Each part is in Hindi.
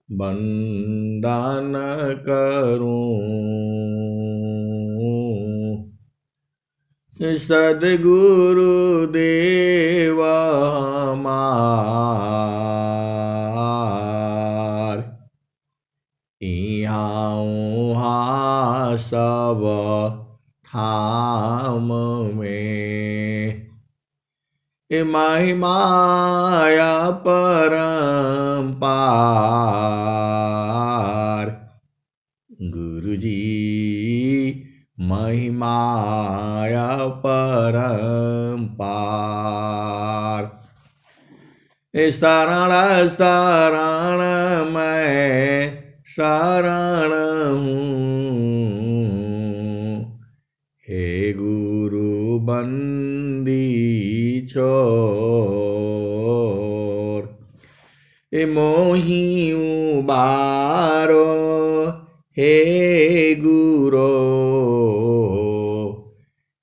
वंदन करूं। सद्गुरु देव हमार, इहाँ उहाँ सब ठाम में। महिमाया परम्पार, गुरुजी महिमाया परम्पार। शरण शरण मैं शरण हूँ, हे गुरु बंदी छोर। मोहि उबारो हे गुरो,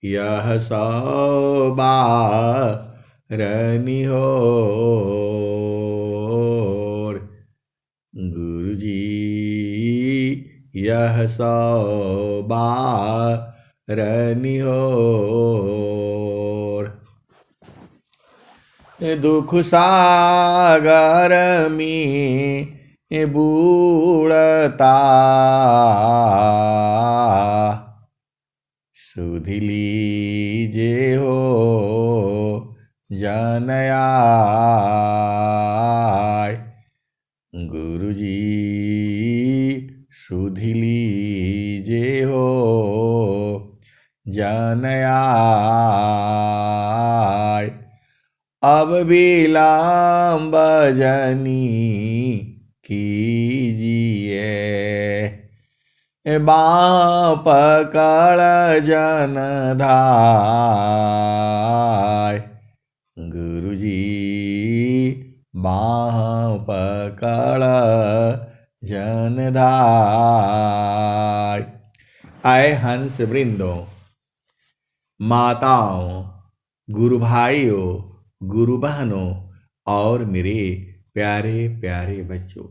यह सवारनि होर। गुरुजी यह सवारनि होर। दुख सागर में बूढ़ता, सुध लीजे हो जन आय। गुरुजी सुध लीजे हो जन आय। अब विलम्ब जनी कीजिए, बाँ पकड़ जन धाय। गुरुजी बाँ पकड़ जन धाय। आए हंस वृंदों, माताओं, गुरु भाइयों, गुरु बहनों और मेरे प्यारे प्यारे बच्चों,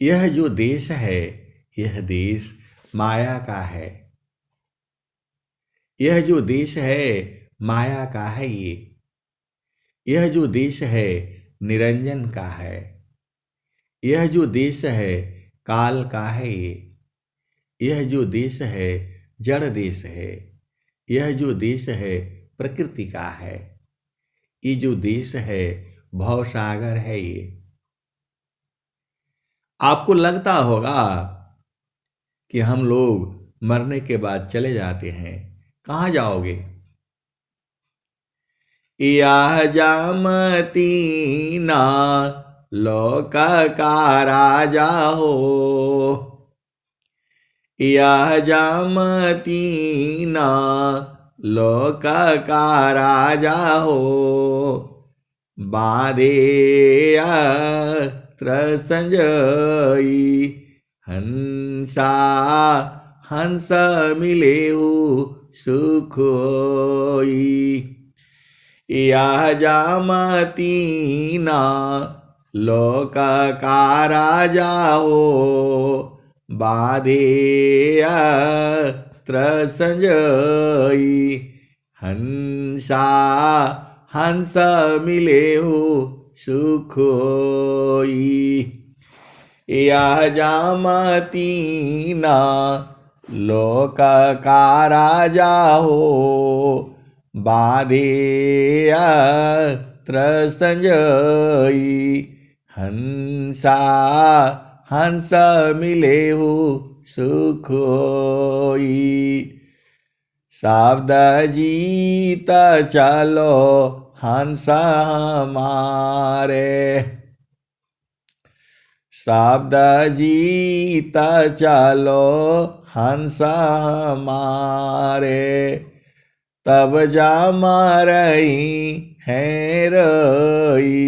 यह जो देश है, यह देश माया का है। यह जो देश है माया का है। यह जो देश है निरंजन का है। यह जो देश है काल का है। यह जो देश है जड़ देश है। यह जो देश है प्रकृति का है। ये जो देश है भवसागर है। ये आपको लगता होगा कि हम लोग मरने के बाद चले जाते हैं। कहाँ जाओगे? यह जामती ना लोक का राजा हो। यह जामती ना लोक का राजा हो। बाधे संजयी हंसा हंस मिलेहु सुख होई। यह जामती ना लोक का राजा हो। बाधे संजयी हंसा हंस मिलेहु सुख होई। यह जामती ना लोक का राजा हो। बाधे संजयी हंसा हंस मिलेहु सुख होई। शब्द जीत चलो हंस हमारे। शब्द जीत चलो हंस हमारे। तब जामरई है रई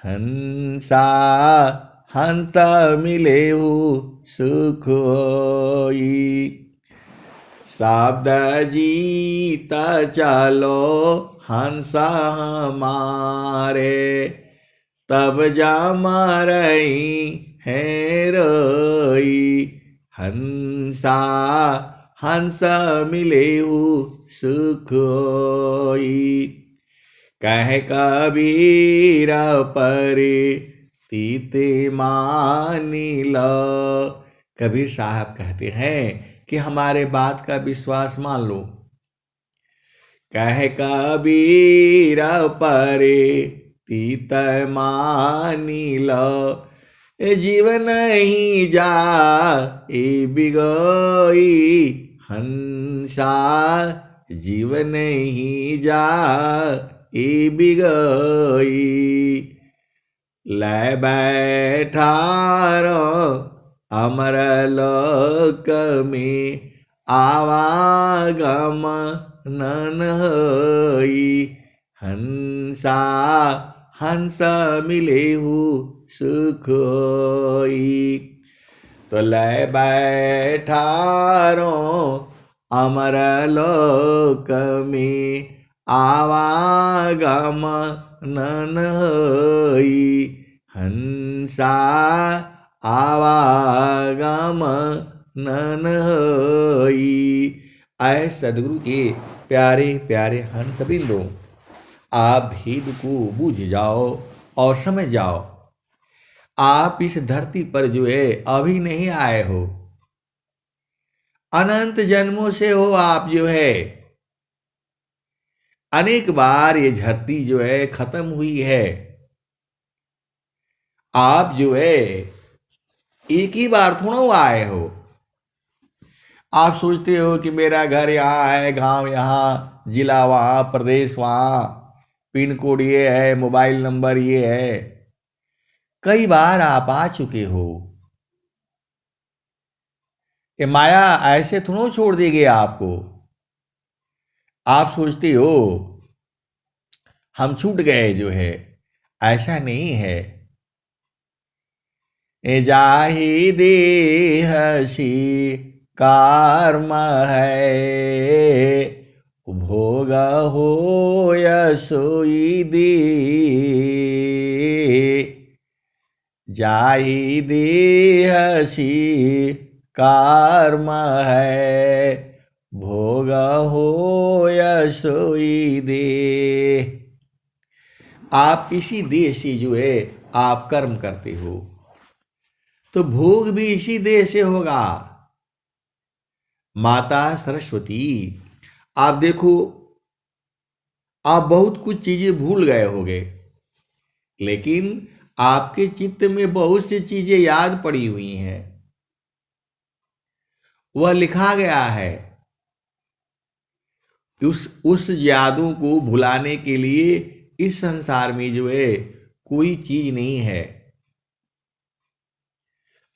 हंसा हंस मिलेहु सुख होई। शब्द जीत चलो हंस हमारे। तब जामा रही है रोई। हंसा हंस मिलेहु सुख होई। कह कबीर परे तीते मानी लो। कबीर साहब कहते हैं कि हमारे बात का विश्वास मान लो। कह कबीर परे तीत मानी लो। जीवन ही जा ए बिगोई। हंसा जीवन ही जा ए बिगोई। लै बैठारो अमर लोक में आवागम नन होई। हंसा हंस मिलेहु सुख होई। तो लै बैठारो अमर लोक में आवागम नन होई। हंसा आवागम नन होई। आए सदगुरु के प्यारे प्यारे हंस बिंदु, आप भेद को बूझ जाओ और समझ जाओ। आप इस धरती पर जो है अभी नहीं आए हो, अनंत जन्मों से हो आप जो है। अनेक बार ये धरती जो है खत्म हुई है। आप जो है एक ही बार थोड़ा आए हो। आप सोचते हो कि मेरा घर यहाँ है, गांव यहाँ, जिला वहाँ, प्रदेश वहाँ, पिन कोड ये है, मोबाइल नंबर ये है। कई बार आप आ चुके हो। ये माया ऐसे थोड़ा छोड़ देगी आपको। आप सोचते हो हम छूट गए जो है, ऐसा नहीं है। जाहि देह सी कर्म है, भोग हो सोई दे। जाहि देह सी कर्म है, भोग हो सोई दे। आप इसी देह से जो है आप कर्म करते हो, तो भोग भी इसी देह से होगा। माता सरस्वती, आप देखो, आप बहुत कुछ चीजें भूल गए होंगे, लेकिन आपके चित्त में बहुत सी चीजें याद पड़ी हुई हैं। वह लिखा गया है। उस यादों को भुलाने के लिए इस संसार में जो है कोई चीज नहीं है।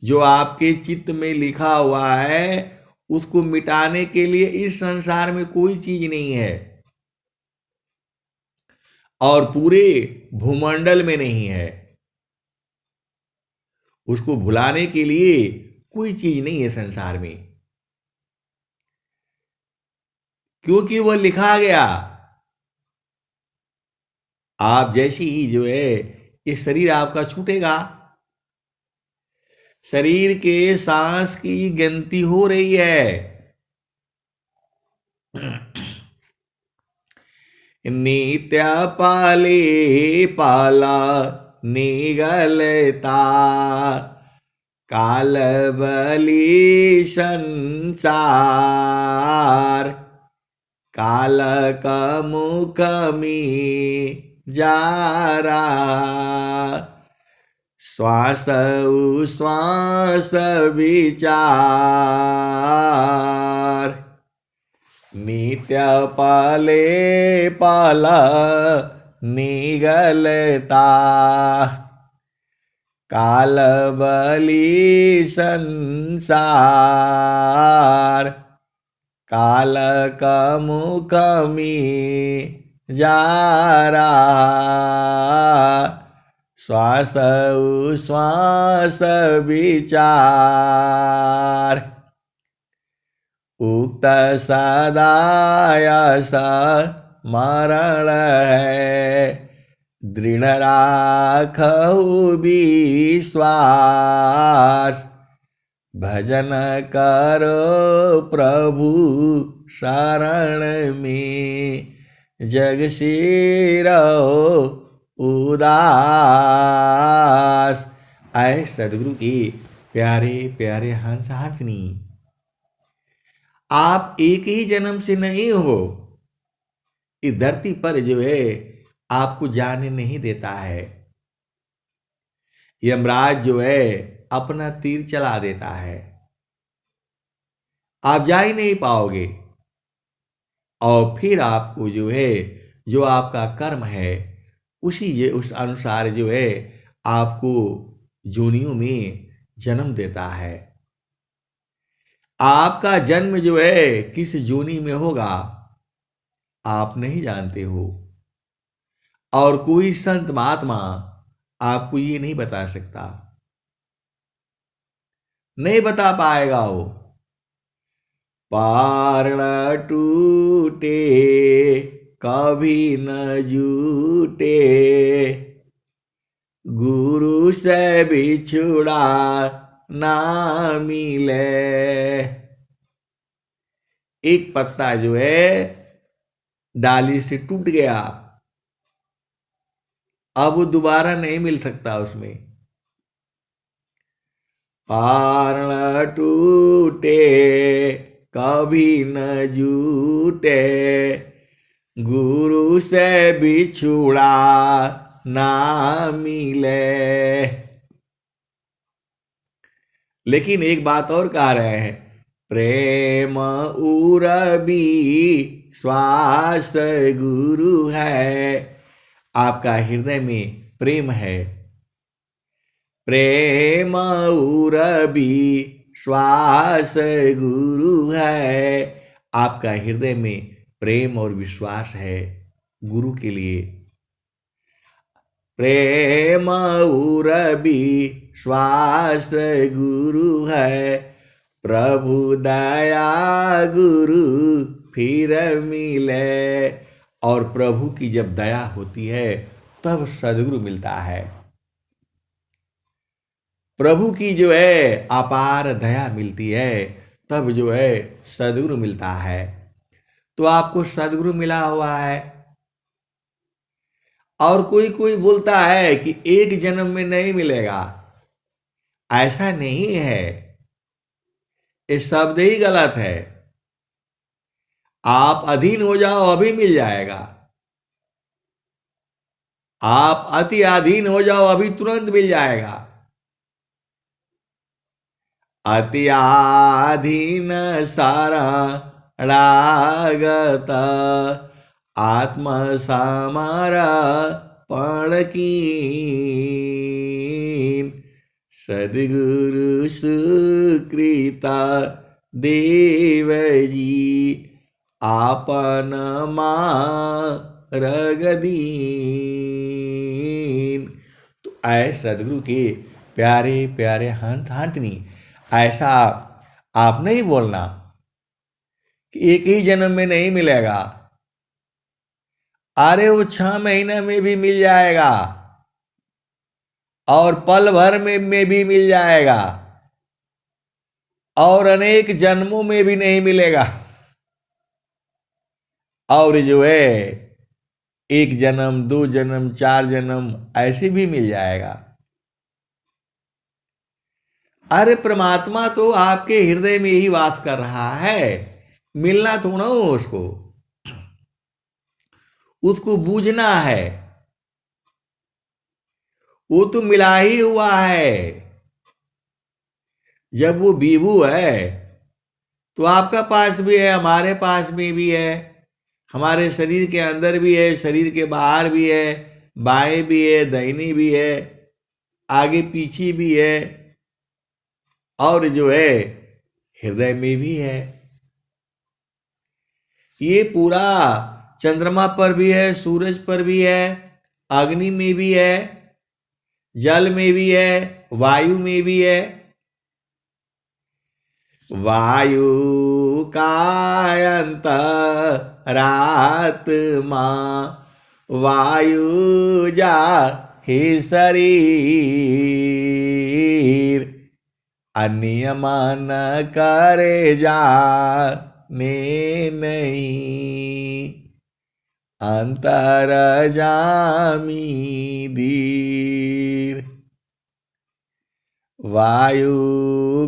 जो आपके चित्त में लिखा हुआ है उसको मिटाने के लिए इस संसार में कोई चीज नहीं है, और पूरे भूमंडल में नहीं है। उसको भुलाने के लिए कोई चीज नहीं है संसार में, क्योंकि वह लिखा गया। आप जैसी ही जो है ये शरीर आपका छूटेगा, शरीर के सांस की गिनती हो रही है। नित्य पाले पाला निगलता, काल बली संसार। काल का मुख में जारा, श्वास उश्वास विचार। नित्य पाले पाला निगलता, काल बली संसार। काल का मुख में जारा, श्वास उश्वास विचार। उक्त सदाय मरण है, दृढ़ राखहु विश्वास, भजन करो प्रभु शरण में, जग से रहो उदास। आए सदगुरु की प्यारे प्यारे हंस हंसनी, आप एक ही जन्म से नहीं हो। इस धरती पर जो है आपको जाने नहीं देता है। यमराज जो है अपना तीर चला देता है, आप जा ही नहीं पाओगे। और फिर आपको जो है, जो आपका कर्म है उस अनुसार जो है आपको जोनियों में जन्म देता है। आपका जन्म जो है किस जोनी में होगा आप नहीं जानते हो, और कोई संत महात्मा आपको ये नहीं बता सकता, नहीं बता पाएगा वो। पार न टूटे कभी न जूटे, गुरु से बिछुड़ा ना मिले। एक पत्ता जो है डाली से टूट गया, अब वो दोबारा नहीं मिल सकता उसमें। पार न टूटे कभी न जूटे, गुरु से बिछुड़ा ना मिले। लेकिन एक बात और कह रहे हैं, प्रेम उरबी श्वास गुरु है। आपका हृदय में प्रेम है, प्रेम उरबी श्वास गुरु है। आपका हृदय में प्रेम और विश्वास है गुरु के लिए। प्रेम उरबी श्वास गुरु है, प्रभु दया गुरु फिर मिले। और प्रभु की जब दया होती है तब सदगुरु मिलता है। प्रभु की जो है अपार दया मिलती है तब जो है सदगुरु मिलता है। तो आपको सदगुरु मिला हुआ है। और कोई कोई बोलता है कि एक जन्म में नहीं मिलेगा, ऐसा नहीं है, ये शब्द ही गलत है। आप अधीन हो जाओ अभी मिल जाएगा, आप अति अधीन हो जाओ अभी तुरंत मिल जाएगा। अति आधीन सारा रागत, आत्म समारा पण कीन, सदगुरु सुकृता देव जी, आपन मार्ग दीन। तो ऐ सदगुरु के प्यारे प्यारे हंत हंतनी, ऐसा आप नहीं बोलना कि एक ही जन्म में नहीं मिलेगा। अरे वो 6 महीने में भी मिल जाएगा और पल भर में भी मिल जाएगा और अनेक जन्मों में भी नहीं मिलेगा। और जो है 1 जन्म 2 जन्म 4 जन्म ऐसे भी मिल जाएगा। अरे परमात्मा तो आपके हृदय में ही वास कर रहा है, मिलना थोड़ा हो उसको, उसको बूझना है। वो तो मिला ही हुआ है। जब वो विभू है तो आपका पास भी है, हमारे पास में भी है, हमारे शरीर के अंदर भी है, शरीर के बाहर भी है, बाएं भी है, दाहिनी भी है, आगे पीछे भी है, और जो है हृदय में भी है। ये पूरा चंद्रमा पर भी है, सूरज पर भी है, अग्नि में भी है, जल में भी है, वायु में भी है। वायु का अंतरात्मा वायु जा हे शरीर, अनियमन करे जाने नहीं, अंतर जामी धीर। वायु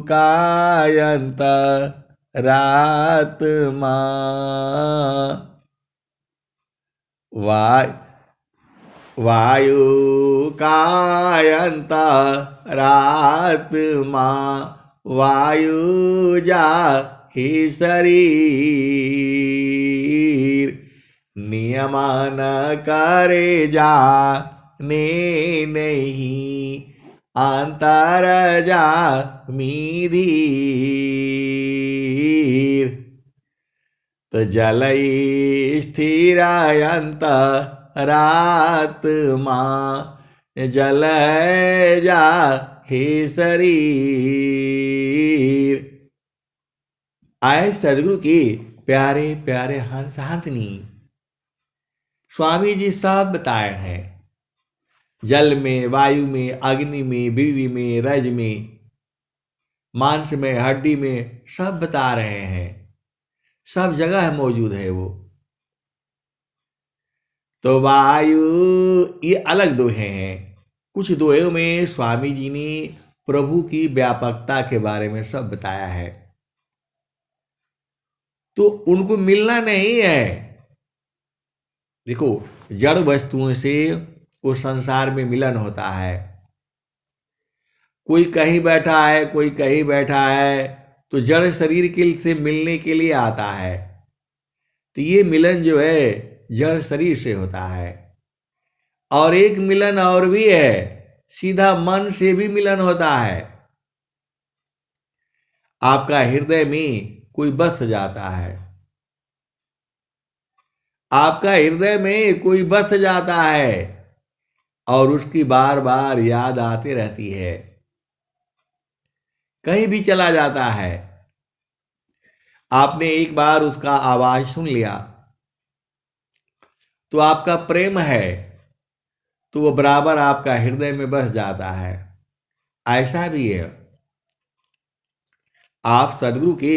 का अंतरात्मा, वायु का अंतरात्मा, वायु जा ही शरीर, नियमन करे जाने नहीं, अंतर जामी धीर। तो जलई स्थिर अंतरात्मा, जल जा हे शरीर। आए सदगुरु की प्यारे प्यारे हंस हंसनी, स्वामी जी सब बताए हैं। जल में, वायु में, अग्नि में, वीर्य में, रज में, मांस में, हड्डी में, सब बता रहे हैं। सब जगह मौजूद है वो। तो वायु, ये अलग दोहे हैं। कुछ दोहों में स्वामी जी ने प्रभु की व्यापकता के बारे में सब बताया है। तो उनको मिलना नहीं है। देखो, जड़ वस्तुओं से उस संसार में मिलन होता है। कोई कहीं बैठा है, कोई कहीं बैठा है, तो जड़ शरीर के से मिलने के लिए आता है। तो ये मिलन जो है जड़ शरीर से होता है। और एक मिलन और भी है, सीधा मन से भी मिलन होता है। आपका हृदय में कोई बस जाता है, आपका हृदय में कोई बस जाता है और उसकी बार बार याद आती रहती है। कहीं भी चला जाता है, आपने एक बार उसका आवाज सुन लिया तो आपका प्रेम है, तो वो बराबर आपका हृदय में बस जाता है। ऐसा भी है। आप सदगुरु के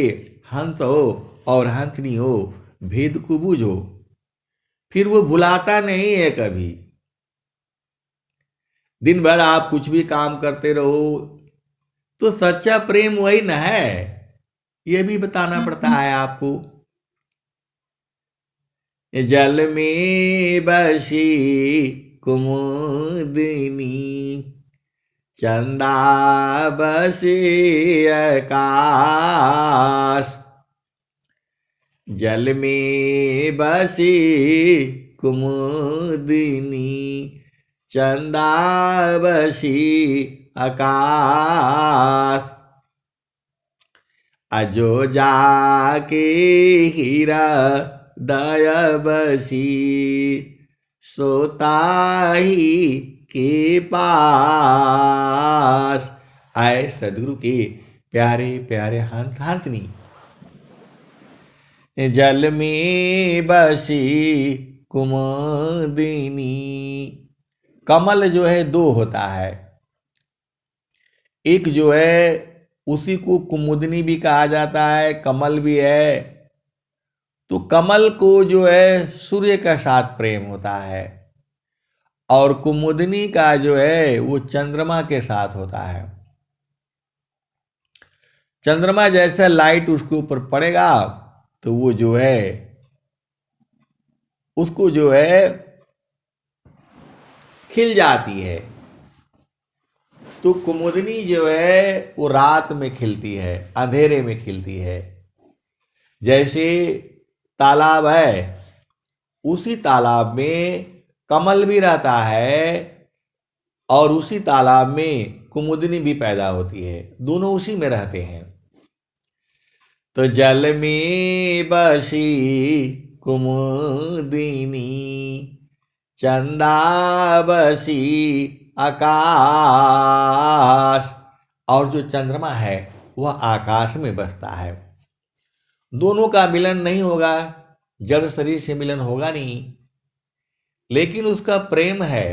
हंस हो और हंसनी हो, भेद को बूझो, फिर वो भुलाता नहीं है कभी। दिन भर आप कुछ भी काम करते रहो, तो सच्चा प्रेम वही न है, ये भी बताना पड़ता है आपको। जल में बसी कुमुदिनी, चंदा बसे आकाश। जल में बसी कुमुदिनी, चंदा बसी आकाश। अजो जाके हीरा दय बसी, सोताही के पास। आए सदगुरु के प्यारे प्यारे हंस हंसनी। जल में बसी कुमुदिनी। कमल जो है दो होता है, एक जो है उसी को कुमुदिनी भी कहा जाता है, कमल भी है। तो कमल को जो है सूर्य का साथ प्रेम होता है, और कुमुदिनी का जो है वो चंद्रमा के साथ होता है। चंद्रमा जैसा लाइट उसके ऊपर पड़ेगा तो वो जो है उसको जो है खिल जाती है। तो कुमुदिनी जो है वो रात में खिलती है, अंधेरे में खिलती है। जैसे तालाब है, उसी तालाब में कमल भी रहता है और उसी तालाब में कुमुदिनी भी पैदा होती है, दोनों उसी में रहते हैं। तो जल में बसी कुमुदिनी, चंदा बसी आकाश। और जो चंद्रमा है वह आकाश में बसता है। दोनों का मिलन नहीं होगा, जड़ शरीर से मिलन होगा नहीं। लेकिन उसका प्रेम है।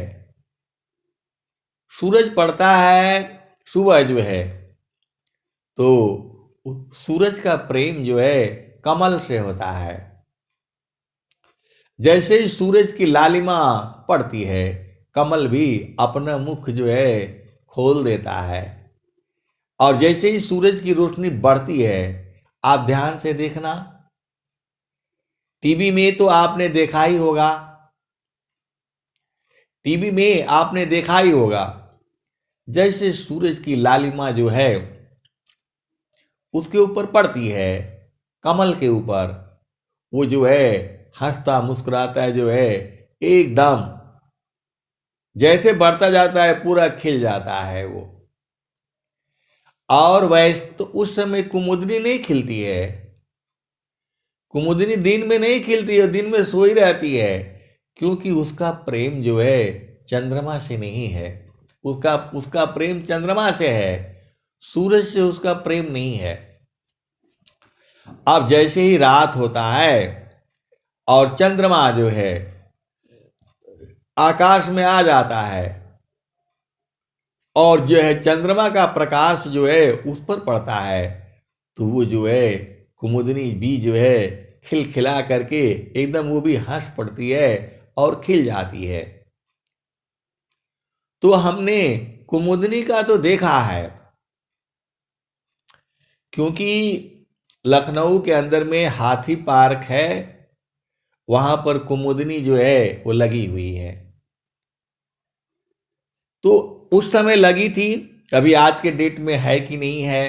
सूरज पड़ता है सुबह जो है, तो सूरज का प्रेम जो है कमल से होता है। जैसे ही सूरज की लालिमा पड़ती है, कमल भी अपना मुख जो है खोल देता है। और जैसे ही सूरज की रोशनी बढ़ती है, आप ध्यान से देखना, टीवी में तो आपने देखा ही होगा, टीवी में आपने देखा ही होगा, जैसे सूरज की लालिमा जो है उसके ऊपर पड़ती है, कमल के ऊपर, वो जो है हंसता मुस्कुराता है जो है, एकदम जैसे बढ़ता जाता है पूरा खिल जाता है वो। और वैसे तो उस समय कुमुदनी नहीं खिलती है, कुमुदनी दिन में नहीं खिलती है, दिन में सोई रहती है, क्योंकि उसका प्रेम जो है चंद्रमा से नहीं है। उसका उसका प्रेम चंद्रमा से है, सूरज से उसका प्रेम नहीं है। अब जैसे ही रात होता है और चंद्रमा जो है आकाश में आ जाता है, और जो है चंद्रमा का प्रकाश जो है उस पर पड़ता है, तो वो जो है कुमुदनी भी जो है खिलखिला करके एकदम वो भी हंस पड़ती है और खिल जाती है। तो हमने कुमुदनी का तो देखा है, क्योंकि लखनऊ के अंदर में हाथी पार्क है, वहां पर कुमुदनी जो है वो लगी हुई है। तो उस समय लगी थी, अभी आज के डेट में है कि नहीं है,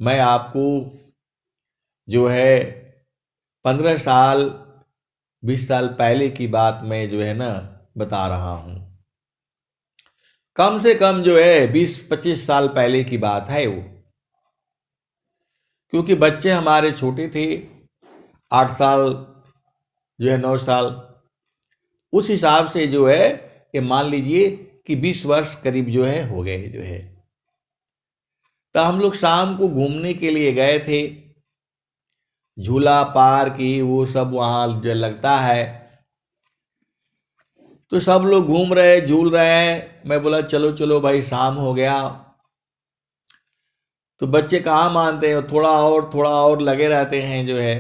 मैं आपको जो है 15 साल 20 साल पहले की बात मैं जो है ना बता रहा हूं। कम से कम जो है 20-25 साल पहले की बात है वो, क्योंकि बच्चे हमारे छोटे थे, 8 साल जो है 9 साल, उस हिसाब से जो है ये मान लीजिए कि 20 वर्ष करीब जो है हो गए जो है। तो हम लोग शाम को घूमने के लिए गए थे, झूला पार्क की वो सब वहाँ जो लगता है, तो सब लोग घूम रहे झूल रहे हैं। मैं बोला चलो चलो भाई शाम हो गया, तो बच्चे कहाँ मानते हैं, थोड़ा और लगे रहते हैं जो है।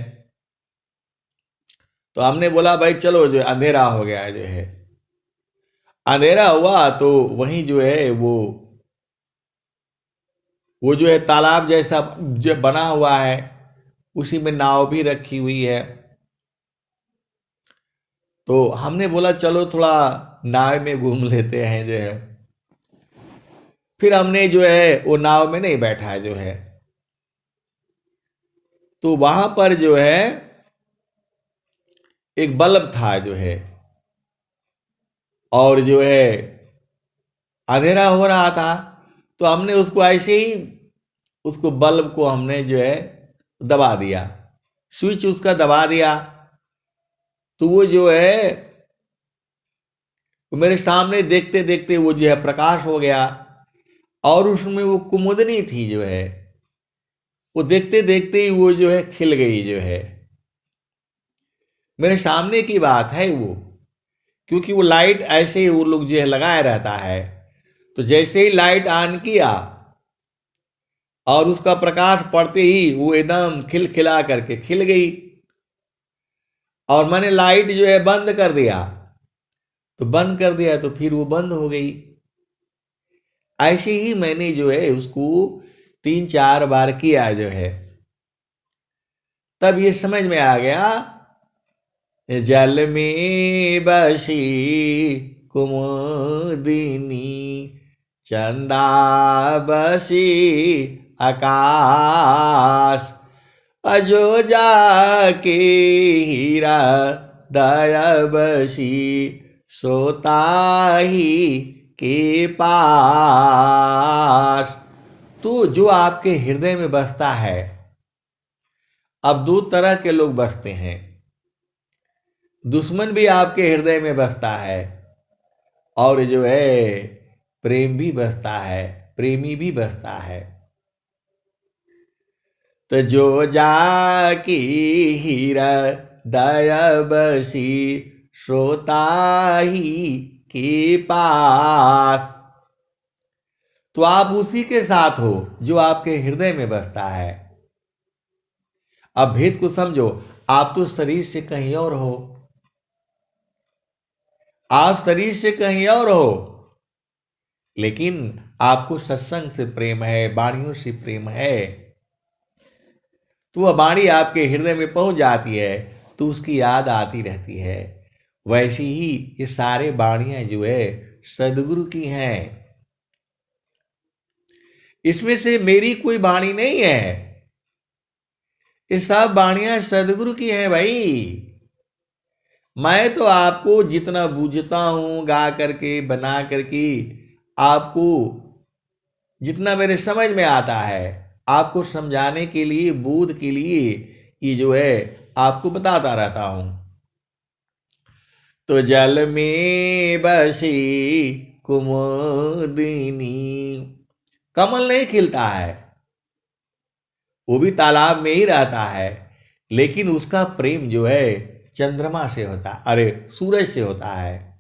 तो हमने बोला भाई चलो, जो अंधेरा हो गया है जो है। अंधेरा हुआ तो वहीं जो है वो जो है तालाब जैसा जो बना हुआ है, उसी में नाव भी रखी हुई है। तो हमने बोला चलो थोड़ा नाव में घूम लेते हैं जो है। फिर हमने जो है वो नाव में नहीं बैठा है जो है, तो वहां पर जो है एक बल्ब था जो है, और जो है अंधेरा हो रहा था, तो हमने उसको ऐसे ही उसको बल्ब को हमने जो है दबा दिया, स्विच उसका दबा दिया। तो वो जो है वो मेरे सामने देखते देखते वो जो है प्रकाश हो गया, और उसमें वो कुमुदनी थी जो है, वो देखते देखते ही वो जो है खिल गई जो है। मेरे सामने की बात है वो, क्योंकि वो लाइट ऐसे ही वो लोग जो है लगाया रहता है, तो जैसे ही लाइट ऑन किया और उसका प्रकाश पड़ते ही वो एकदम खिलखिला करके खिल गई। और मैंने लाइट जो है बंद कर दिया, तो बंद कर दिया तो फिर वो बंद हो गई। ऐसे ही मैंने जो है उसको 3-4 बार किया जो है, तब ये समझ में आ गया, जल में बसी कुमुदिनी, चंदा बसी आकाश, अजो जाके हीरा दया बसी, सोता ही के पास। तो जो आपके हृदय में बसता है, अब 2 तरह के लोग बसते हैं, दुश्मन भी आपके हृदय में बसता है, और जो है प्रेम भी बसता है, प्रेमी भी बसता है। तो जो जाकी हीरा दया बसी, श्रोता ही के पास। तो आप उसी के साथ हो जो आपके हृदय में बसता है। अब भेद को समझो, आप तो शरीर से कहीं और हो, आप शरीर से कहीं और हो, लेकिन आपको सत्संग से प्रेम है, वाणियों से प्रेम है। तो वह वाणी आपके हृदय में पहुंच जाती है तो उसकी याद आती रहती है। वैसी ही ये सारे वाणियां जो है सदगुरु की हैं। इसमें से मेरी कोई वाणी नहीं है, ये सब वाणियां सदगुरु की हैं भाई। मैं तो आपको जितना बूझता हूं गा करके बना करके, आपको जितना मेरे समझ में आता है, आपको समझाने के लिए, बोध के लिए ये जो है आपको बताता रहता हूं। तो जल में बसी कुमुदिनी, कमल नहीं खिलता है, वो भी तालाब में ही रहता है, लेकिन उसका प्रेम जो है चंद्रमा से होता है, अरे सूरज से होता है।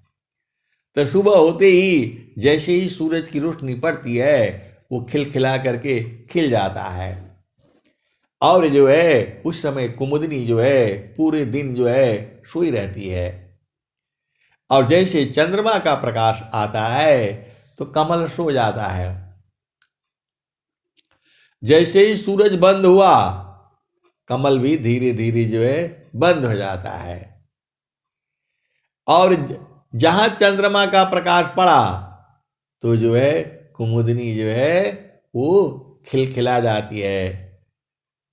तो सुबह होते ही जैसे ही सूरज की रोशनी पड़ती है वो खिलखिला करके खिल जाता है। और जो है उस समय कुमुदनी जो है पूरे दिन जो है सोई रहती है। और जैसे चंद्रमा का प्रकाश आता है तो कमल सो जाता है। जैसे ही सूरज बंद हुआ कमल भी धीरे धीरे जो है बंद हो जाता है। और जहां चंद्रमा का प्रकाश पड़ा तो जो है कुमुदनी जो है वो खिलखिला जाती है।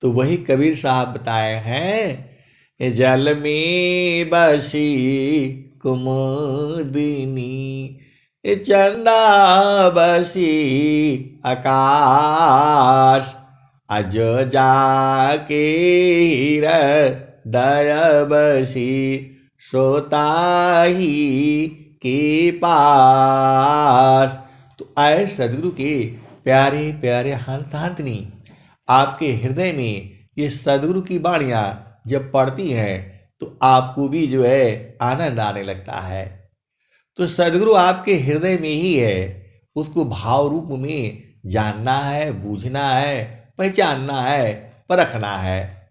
तो वही कबीर साहब बताए हैं, जल में बसी कुमुदिनी, चंदा बसी आकाश, अज जाके हृदय बसी श्रोता ही के पास। तो आए सदगुरु के प्यारे प्यारे हंसनी, आपके हृदय में ये सदगुरु की वाणियां जब पढ़ती हैं तो आपको भी जो है आनंद आने लगता है। तो सदगुरु आपके हृदय में ही है, उसको भाव रूप में जानना है, बूझना है, पहचानना है, परखना है।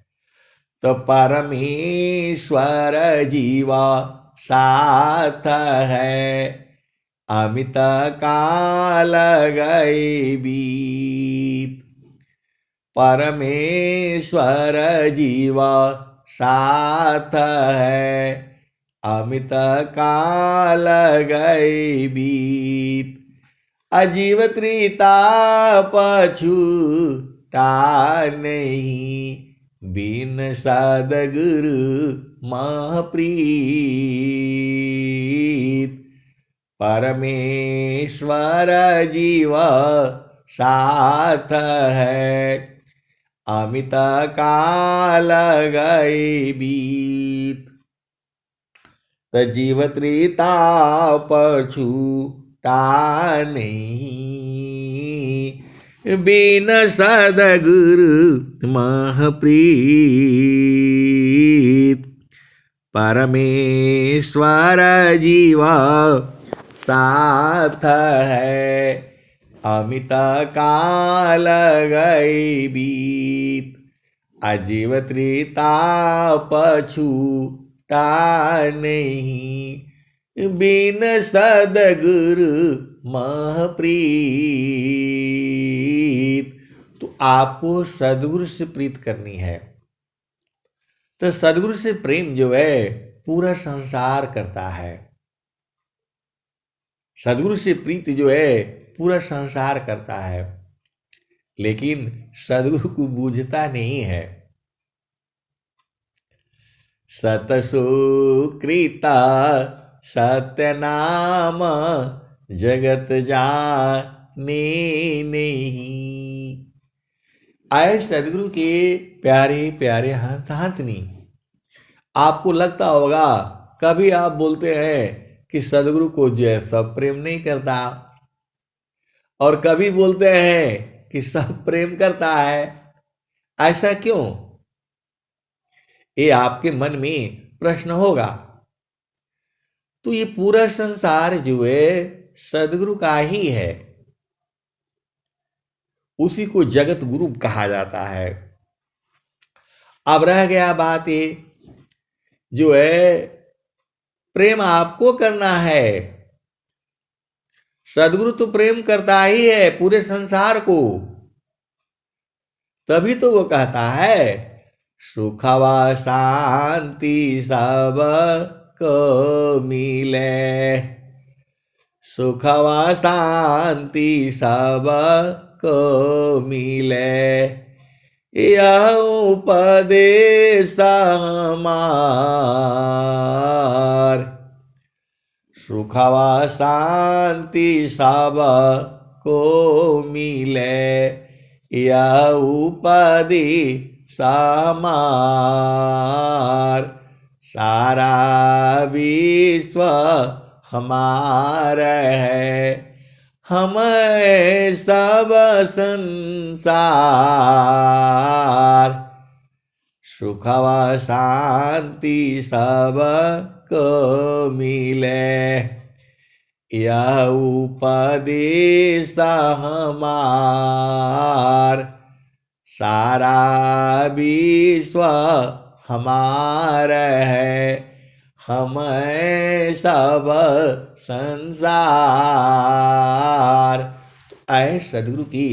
तो परमेश्वर जीवा साथ है, अमित काल गए बीत। परमेश्वर जीवा साथ है, अमित काल गए बीत। अजीव त्रिता पछूटा नहीं, बिन सदगुरु महप्रीत। परमेश्वर जीव साथ है, अमित काल गए बीत। जीव त्रिता पछूटा नहीं, बिन सदगुरु महप्रीत। परमेश्वर जीवा साथ है, अमित काल गए बीत। अजीव त्रिता पछूटा नहीं, बिन सदगुरु महप्रीत। तो आपको सदगुरु से प्रीत करनी है। तो सदगुरु से प्रेम जो है पूरा संसार करता है। सदगुरु से प्रीति जो है पूरा संसार करता है, लेकिन सदगुरु को बूझता नहीं है। सतसुकृता सत्य नाम जगत जाने नहीं। आए सदगुरु के प्यारे प्यारे हंसनी, आपको लगता होगा कभी आप बोलते हैं कि सदगुरु को जो है सब प्रेम नहीं करता, और कभी बोलते हैं कि सब प्रेम करता है। ऐसा क्यों? ये आपके मन में प्रश्न होगा। तो ये पूरा संसार जो है सदगुरु का ही है, उसी को जगत गुरु कहा जाता है। अब रह गया बात ये, जो है प्रेम आपको करना है। सदगुरु तो प्रेम करता ही है पूरे संसार को, तभी तो वो कहता है सुखवा शांति सब को मिले, सुखवा शांति सब को मिले, यह उपदेश हमार। सुखवा शांति सब को मिले, यह उपदेश हमार। सारा विश्व हमारा है, हम सब संसार। सुखवा शांति सब को मिले, यह उपदेश हमार। सारा विश्व हमारा है, हम सब संसार। तो ऐ सदगुरु की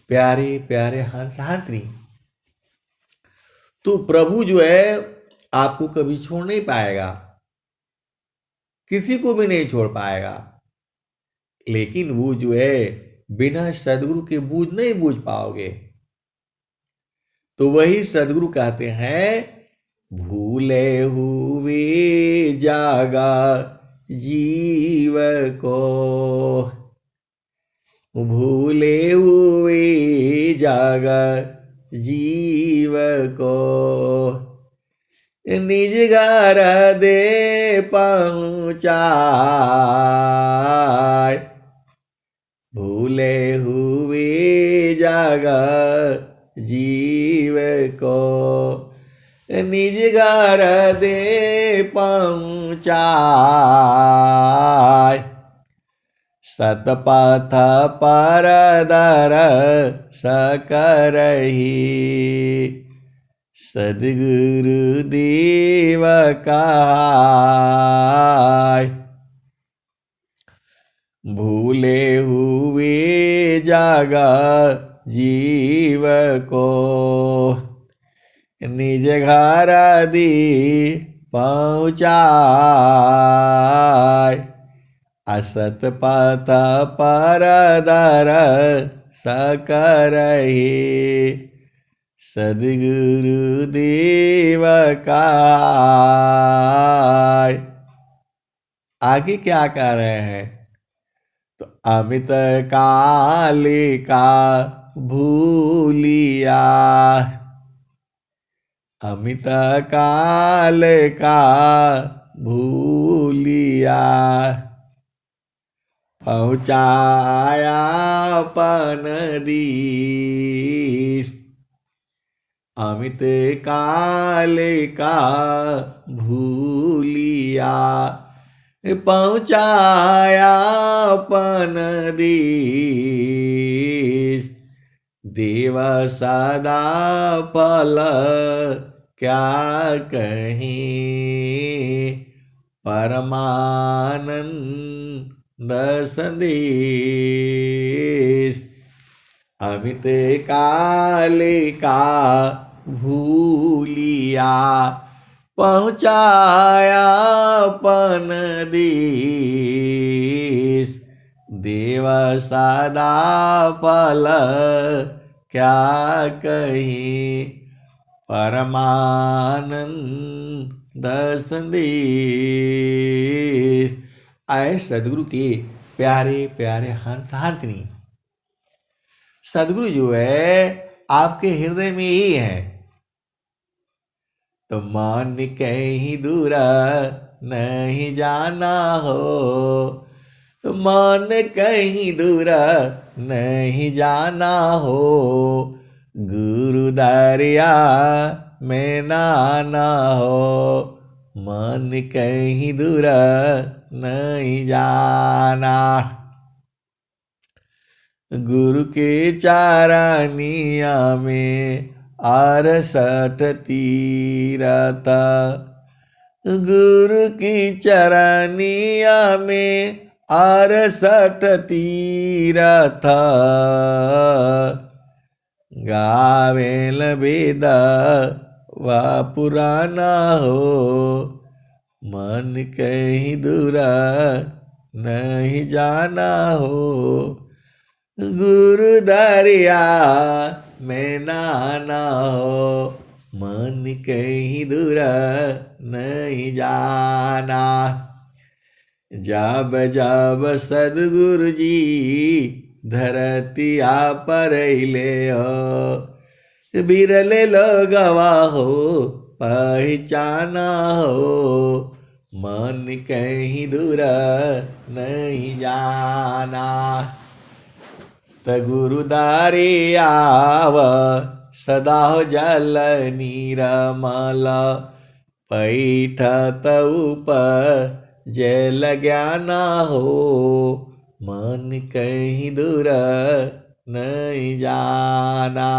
प्यारे प्यारे हंस हाथनी, तो प्रभु जो है आपको कभी छोड़ नहीं पाएगा, किसी को भी नहीं छोड़ पाएगा। लेकिन वो जो है बिना सदगुरु के बूझ नहीं बूझ पाओगे। तो वही सदगुरु कहते हैं भूले हुए जागा जीव को, भूले हुए जागा जीव को, निज घर दे पहुँचाए। भूले हुए जागा जीव को, निज घर दे पहुँचाए। सतपथ पर दर सकरही, सद्गुरु देव कहाय। भूले हुए जागा जीव को, निज घर दी पहुँचाय। असत पथ पर दर सकरही, सद्गुरु देव कहाय। आगे क्या कह रहे हैं? तो अमित कालिका भूलिया, अमित कालिका भूलिया, पहुँचाया अपन दीस। अमित कालिका भूलिया, पहुँचाया अपन दीस। देव सदा पल क्या कहीं, परमानंद संदेश। अमित कालिका भूलिया, पहुँचाया अपन देश। देव सदा पल क्या कहीं, परमानंद संदेश। आए सदगुरु के प्यारे प्यारे हंस हाथनी, सदगुरु जो है आपके हृदय में ही है। तो मन कहीं दूर नहीं जाना हो, तो मन कहीं दूर नहीं जाना हो। गुरु दरिया में नाना हो, मन कहीं दूर नहीं जाना। गुरु के चारानिया में 68 तीरथ, गुरु की चरनिया में 68 तीरथ, गावेल वेद व पुराना हो, मन कहीं दूर नहीं जाना हो। गुरु दरिया में नाना हो, मन कहीं दूर नहीं जाना। जब जब सदगुरु जी धरतिया पर ले हो, बिरले लोगवा हो पहचाना हो, मन कहीं दूर नहीं जाना। त गुरु दारियाव सदा हो जल नीरमल, पैठत ऊपर जल ज्ञाना हो, मन कहीं दूर नहीं जाना।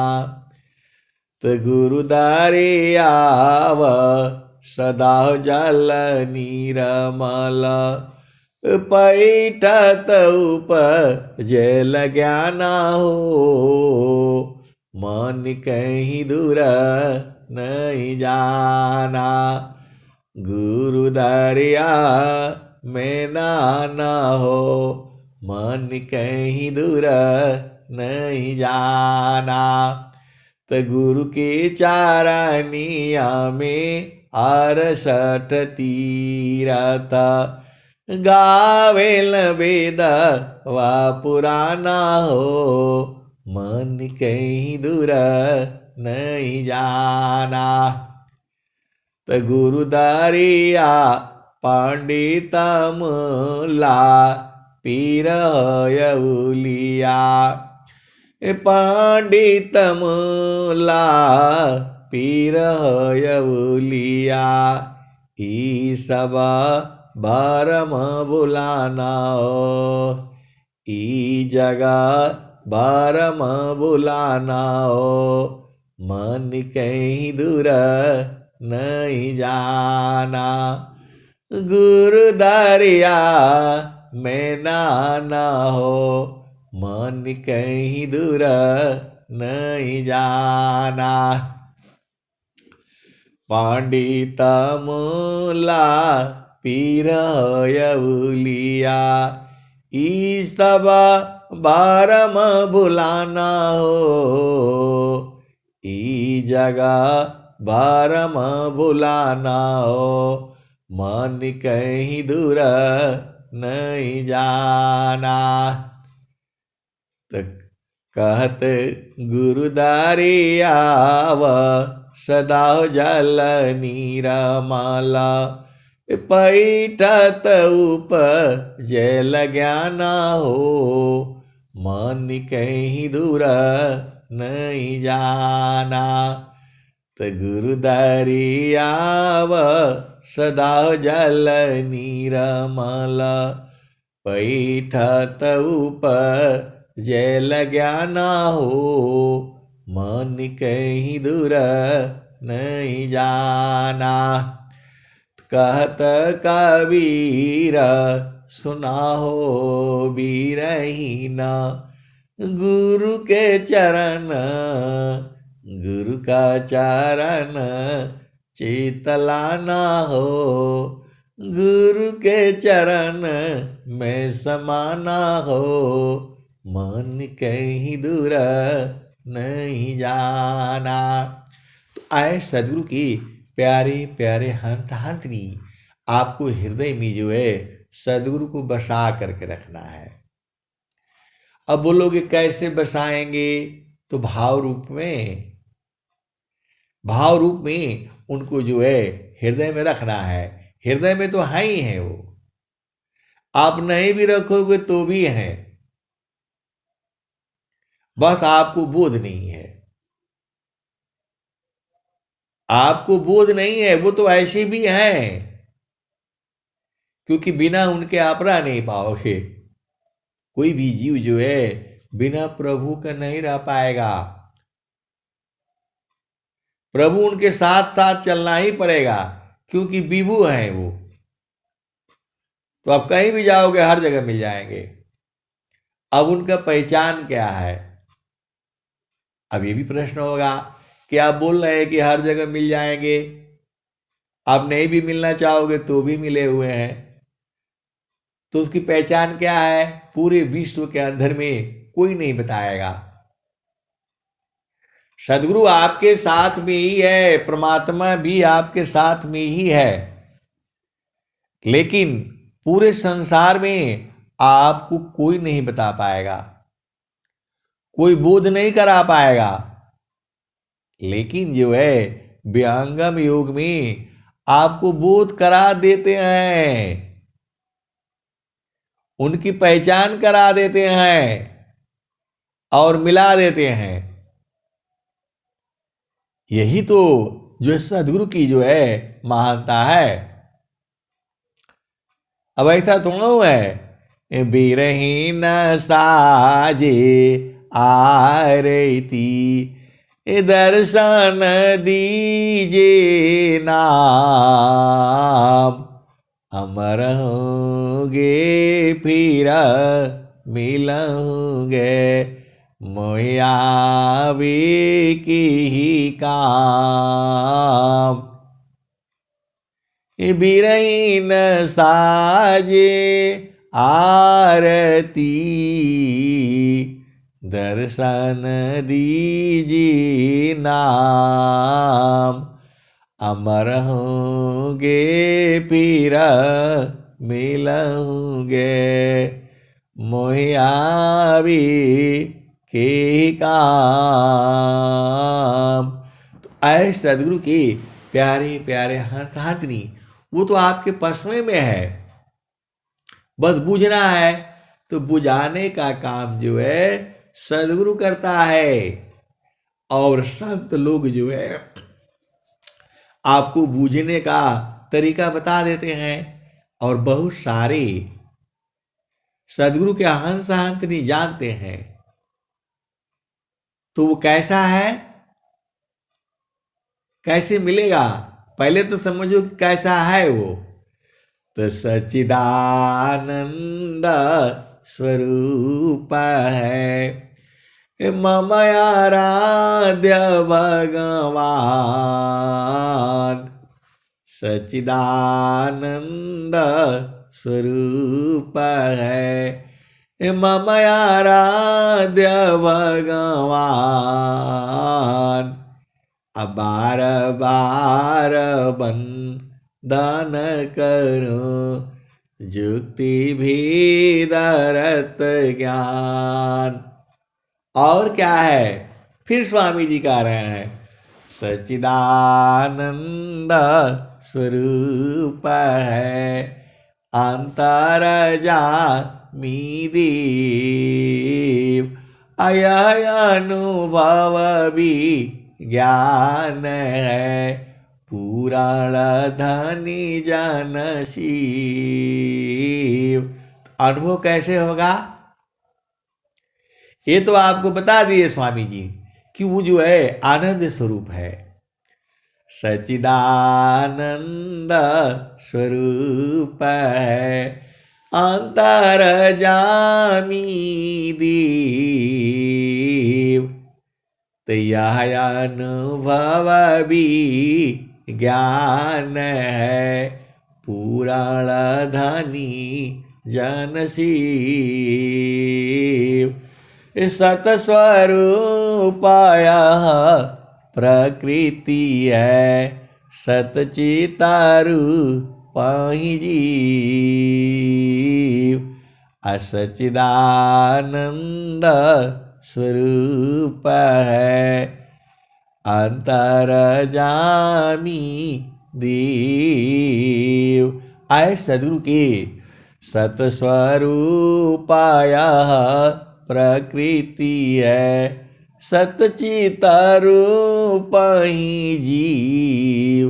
त गुरु दारियाव सदा हो जल नीरमल, पैठत ऊपर जल ज्ञाना हो, मन कहीं दूर नहीं जाना। गुरु दरिया में नाना हो, मन कहीं दूर नहीं जाना। तो गुरु के चारानिया में 68 तीरथ, गावेल वेद व पुराना हो, मन कहीं दूर नहीं जाना। तो गुरु दरिया पंडित मूला पीर यउलिया, पंडित मूला पीर यउलिया, ई सब बारम बुलाना हो, ई जगह बारम बुलाना हो, मन कहीं दूर नहीं जाना। गुरु दरिया में नाना हो, मन कहीं दूर नहीं जाना। पंडित मूला पीर यउलिया, ई सब बारम बुलाना हो, ई जगह बारम बुलाना हो, मन कहीं दूर नहीं जाना। तो कहत गुरु दारियाव सदा जल नीरमल, पैठत ऊपर जल ज्ञाना हो, मन कहीं दूर नहीं जाना। तो गुरु दरियाव सदा जल नीरमल, पैठत ऊपर जल ज्ञाना हो, मन कहीं दूर नहीं जाना। कहत कबीर सुना हो बीरहीन, गुरु के चरण गुरु का चरण चितलाना हो, गुरु के चरण में समाना हो, मन कहीं दूर नहीं जाना। तो आए सदगुरु की प्यारे प्यारे हंस हंसनी, आपको हृदय में जो है सदगुरु को बसा करके रखना है। अब बोलोगे कैसे बसाएंगे? तो भाव रूप में, भाव रूप में उनको जो है हृदय में रखना है। हृदय में तो है ही है वो, आप नहीं भी रखोगे तो भी है, बस आपको बोध नहीं है। आपको बोध नहीं है, वो तो ऐसे भी हैं। क्योंकि बिना उनके आप रह नहीं पाओगे। कोई भी जीव जो है बिना प्रभु का नहीं रह पाएगा। प्रभु उनके साथ साथ चलना ही पड़ेगा, क्योंकि विभु हैं वो। तो आप कहीं भी जाओगे हर जगह मिल जाएंगे। अब उनका पहचान क्या है? अब ये भी प्रश्न होगा कि आप बोल रहे हैं कि हर जगह मिल जाएंगे, आप नहीं भी मिलना चाहोगे तो भी मिले हुए हैं, तो उसकी पहचान क्या है? पूरे विश्व के अंदर में कोई नहीं बताएगा। सदगुरु आपके साथ में ही है, परमात्मा भी आपके साथ में ही है, लेकिन पूरे संसार में आपको कोई नहीं बता पाएगा, कोई बोध नहीं करा पाएगा। लेकिन जो है व्यंगम योग में आपको बोध करा देते हैं, उनकी पहचान करा देते हैं और मिला देते हैं। यही तो जो सदगुरु की जो है महानता है। अब ऐसा थोड़ा है बिरहीन साजे आरती दर्शन दीजे नाम, अमर होंगे फिर मिलोगे मोयावे की ही काम। बिरहीन साजे आरती दर्शन दीजिए नाम, अमर होंगे फिर मिलोगे मोहियावी के काम। तो ऐसे सदगुरु के प्यारे प्यारे हाथनी, वो तो आपके पर्सनल में है, बस बुझना है। तो बुझाने का काम जो है सदगुरु करता है, और संत लोग जो है आपको बूझने का तरीका बता देते हैं। और बहुत सारे सदगुरु के हंस हंसनी जानते हैं। तो वो कैसा है, कैसे मिलेगा? पहले तो समझो कि कैसा है वो। तो सच्चिदानंद स्वरूप है मम आराध्य भगवान, सच्चिदानंद स्वरूप है मम आराध्य भगवान। अब बार बार बंदन करो जुक्ति भी दरत ज्ञान। और क्या है? फिर स्वामी जी कह रहे हैं सच्चिदानंद स्वरूप है अंतर जामी देव, अयह अनुभव भी ज्ञान है पुराण धनी जन शिव। अनुभव कैसे होगा? ये तो आपको बता दिए स्वामी जी कि वो जो है आनंद स्वरूप है, सच्चिदानंद स्वरूप है अंतर जामी देव। तो यह अनुभव भी ज्ञान है पुराण धनी जन शिव। सतस्वरूपाय प्रकृति है सतचितारूप जीव, असच्चिदानंद स्वरूप है अंतर जामी देव। आए सदगुरु के सतस्वरूपाय प्रकृति है सतचितारूप जीव,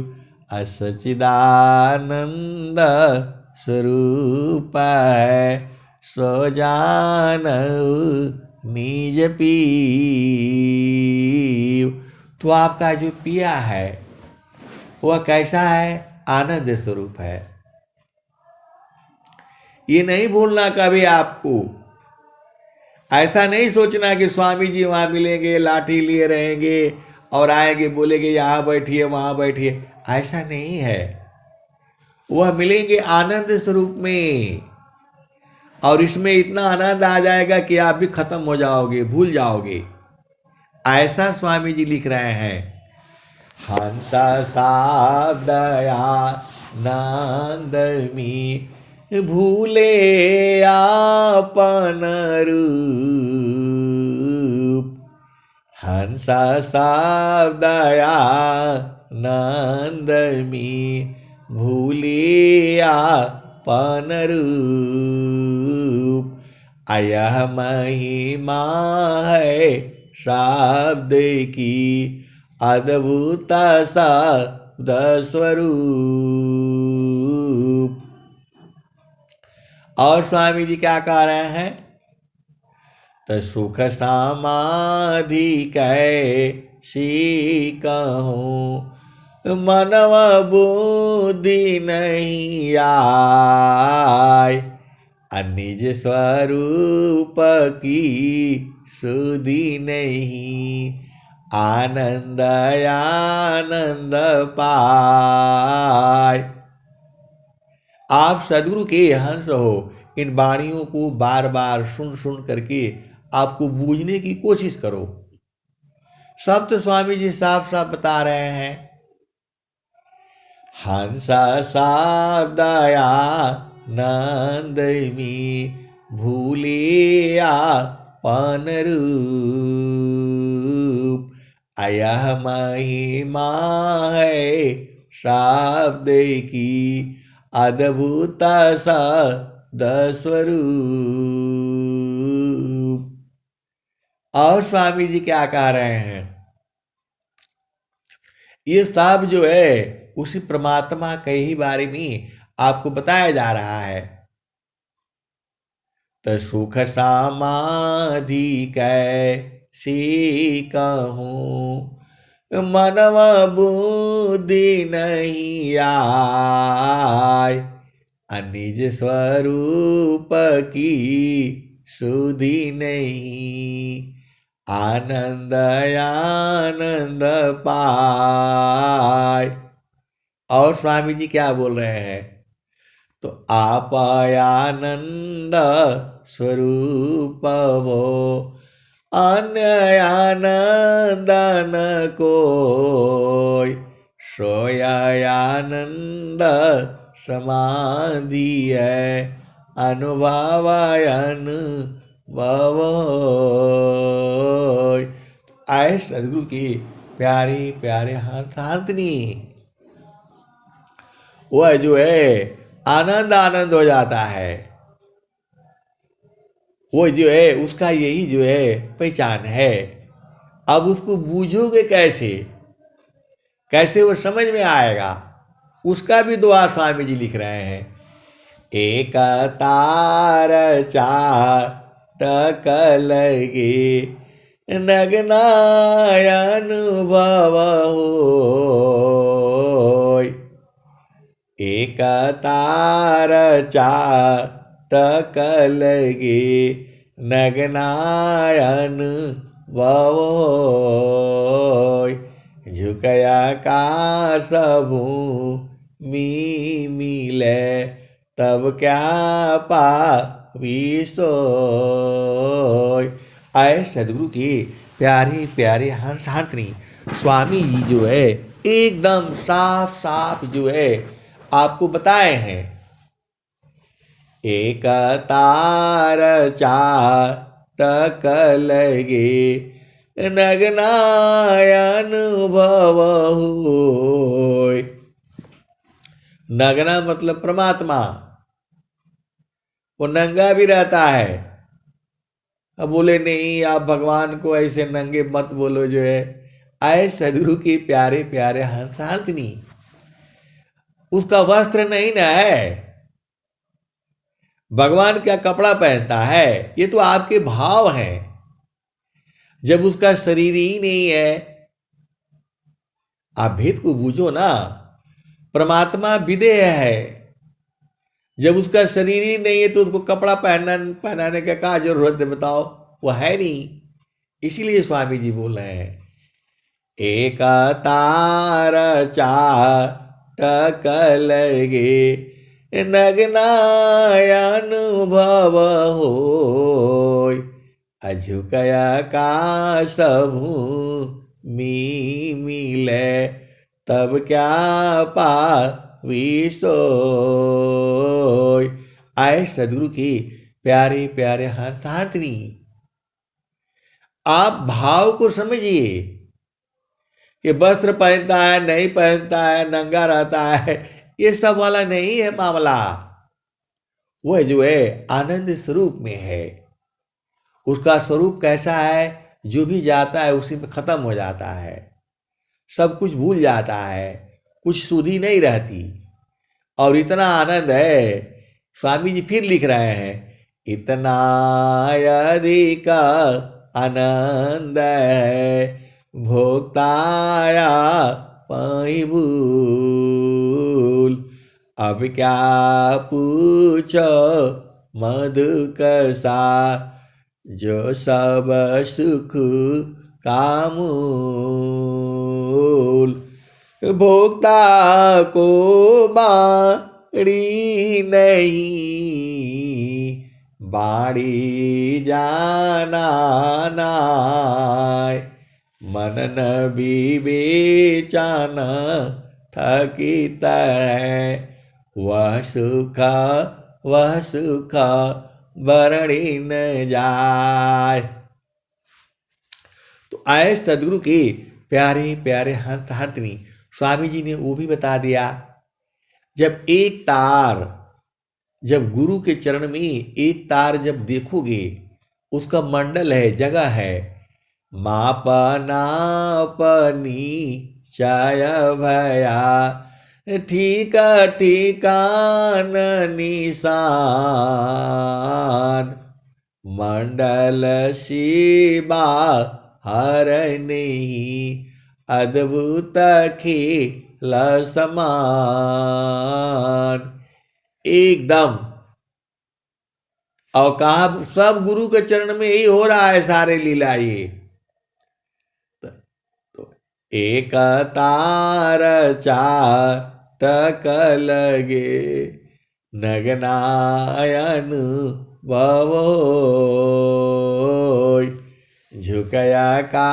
असच्चिदानंद स्वरूप है, सो जानऊ निज पीव। तो आपका जो पिया है वह कैसा है? आनंद स्वरूप है। ये नहीं भूलना कभी आपको। ऐसा नहीं सोचना कि स्वामी जी वहां मिलेंगे, लाठी लिए रहेंगे और आएंगे, बोलेंगे यहाँ बैठिए वहां बैठिए। ऐसा नहीं है। वह मिलेंगे आनंद स्वरूप में, और इसमें इतना आनंद आ जाएगा कि आप भी खत्म हो जाओगे, भूल जाओगे। ऐसा स्वामी जी लिख रहे हैं। हंस दया नंद मी भूले आपन रूप। हंस दया नंद मी भूले आपन रूप। अयह महिमा है शब्द की अद्भुत शब्द स्वरूप। और स्वामी जी क्या कह रहे हैं? तो सुख समाधि कैसी कहूँ, मनव बुद्धि नहीं आय। निज स्वरूप की सुधि नहीं, आनंद आनंद पाय। आप सदगुरु के हंस हो। इन वाणियों को बार बार सुन सुन करके आपको बूझने की कोशिश करो। सब तो स्वामी जी साफ साफ बता रहे हैं। हंस दया नंद मी भूले आपन रूप। अयह महिमा है शब्द की अद्भुत शब्द स्वरूप। और स्वामी जी क्या कह रहे हैं? ये सब जो है उसी परमात्मा के ही बारे में आपको बताया जा रहा है। तो सुख समाधि कैसी कहूँ, मनव बुद्धि नहीं आय। निज स्वरूप की सुधि नहीं, आनंद आनंद पाय। और स्वामी जी क्या बोल रहे हैं? तो आप आनंद स्वरूप वो, अन्य आनंद न कोय। सोय आनंद समाधि है, अनुभव अनुभव। आए सदगुरु की प्यारे प्यारे हाथनी, वह जो है आनंद आनंद हो जाता है। वो जो है उसका यही जो है पहचान है। अब उसको बूझोगे कैसे? कैसे वो समझ में आएगा? उसका भी दुआ स्वामी जी लिख रहे हैं। एक तार चाटक लगे, नग्नायन भव होय। एक तार चाटक लगे, नग्नायन भव होय। झुकया काश भूमि मिले, तब क्या पावी सोय। आए सदगुरु की प्यारे प्यारे हंसांतनी स्वामी जी जो है एकदम साफ साफ जो है आपको बताए हैं। एक तार चाटक लगे, नग्नायन भव होय। नग्ना मतलब परमात्मा, वो नंगा भी रहता है। अब बोले नहीं आप भगवान को ऐसे नंगे मत बोलो जो है। आए सदगुरु के प्यारे प्यारे हंसांतनी, उसका वस्त्र नहीं ना है, भगवान क्या कपड़ा पहनता है? ये तो आपके भाव हैं। जब उसका शरीर ही नहीं है, आप भेद को बूझो ना। परमात्मा विदेह है, जब उसका शरीर ही नहीं है तो उसको कपड़ा पहनाने का क्या जरूरत है बताओ? वो है नहीं। इसीलिए स्वामी जी बोल रहे हैं, एक तार चाटक लगे नग्नायनुभव होय, अझुकया का सबू मी मिले, तब क्या पाविसोय। आए सदगुरु की प्यारे प्यारे हाथनी, आप भाव को समझिए। ये वस्त्र पहनता है नहीं पहनता है, नंगा रहता है, ये सब वाला नहीं है मामला। वह जो है आनंद स्वरूप में है। उसका स्वरूप कैसा है? जो भी जाता है उसी में खत्म हो जाता है, सब कुछ भूल जाता है, कुछ सुधि नहीं रहती। और इतना आनंद है, स्वामी जी फिर लिख रहे हैं, इतना अधिक आनंद है भोक्ताया पाई भूल, अब क्या पूछो मधु कसा, जो सब सुख का मूल। भोक्ता को बाड़ी नहीं, बाड़ी जाना नाय, मनन विवेचन थकित है, वह सुख बरणी न जाय। तो आए सदगुरु के प्यारे प्यारे हाथनी, स्वामी जी ने वो भी बता दिया। जब एक तार, जब गुरु के चरण में एक तार जब देखोगे, उसका मंडल है, जगह है, मापनापनी चाय भया, ठीक ठिकान निशान, मंडल शिवा हर नहीं, अद्भुत खेल समान। एकदम। और कहा सब गुरु के चरण में यही हो रहा है, सारे लीला ये। तो एक तार चाटक लगे नगनायन बवोय, झुकया का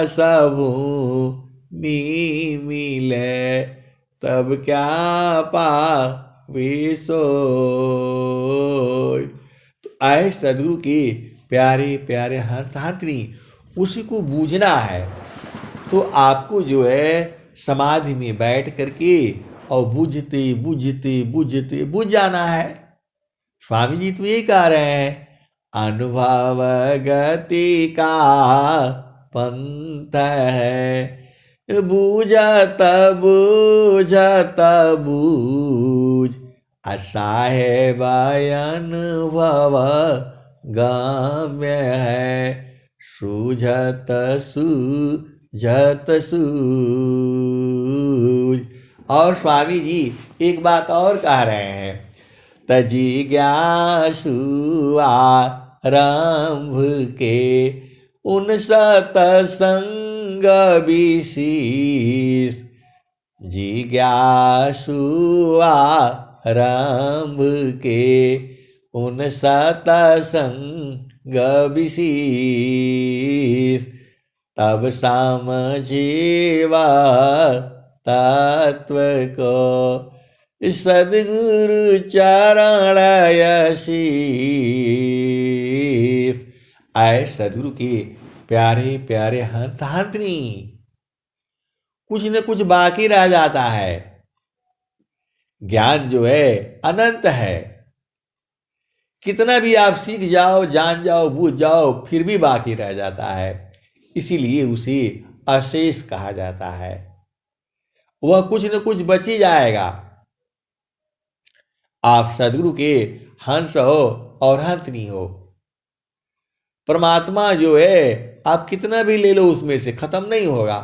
सबू मी मिले, तब क्या पाविसोय। तो आए सदगुरु की प्यारे प्यारे हाथनी, उसी को बूझना है। तो आपको जो है समाधि में बैठ करके और बुझते बुझते बुझते बुझ जाना है। स्वामी जी तो यही कह रहे हैं, अनुभव गति का पंथ है, बूझत बूझत बूझ, असाहेब अनुभव गम्य है, सूझत सूझत सूझ। और स्वामी जी एक बात और कह रहे हैं, तजिज्ञासु आरंभ के उन सतसंग विशेष, जिज्ञासु आरंभ के उन सतसंग विशेष, तब समझेवा तत्व को सदगुरु चरण शीश। आए सदगुरु के प्यारे प्यारे हाथनी, कुछ न कुछ बाकी रह जाता है। ज्ञान जो है अनंत है, कितना भी आप सीख जाओ, जान जाओ, बूझ जाओ, फिर भी बाकी रह जाता है। इसीलिए उसे अशेष कहा जाता है। वह कुछ न कुछ बच ही जाएगा। आप सदगुरु के हंस हो और हंसनी हो। परमात्मा जो है आप कितना भी ले लो उसमें से खत्म नहीं होगा।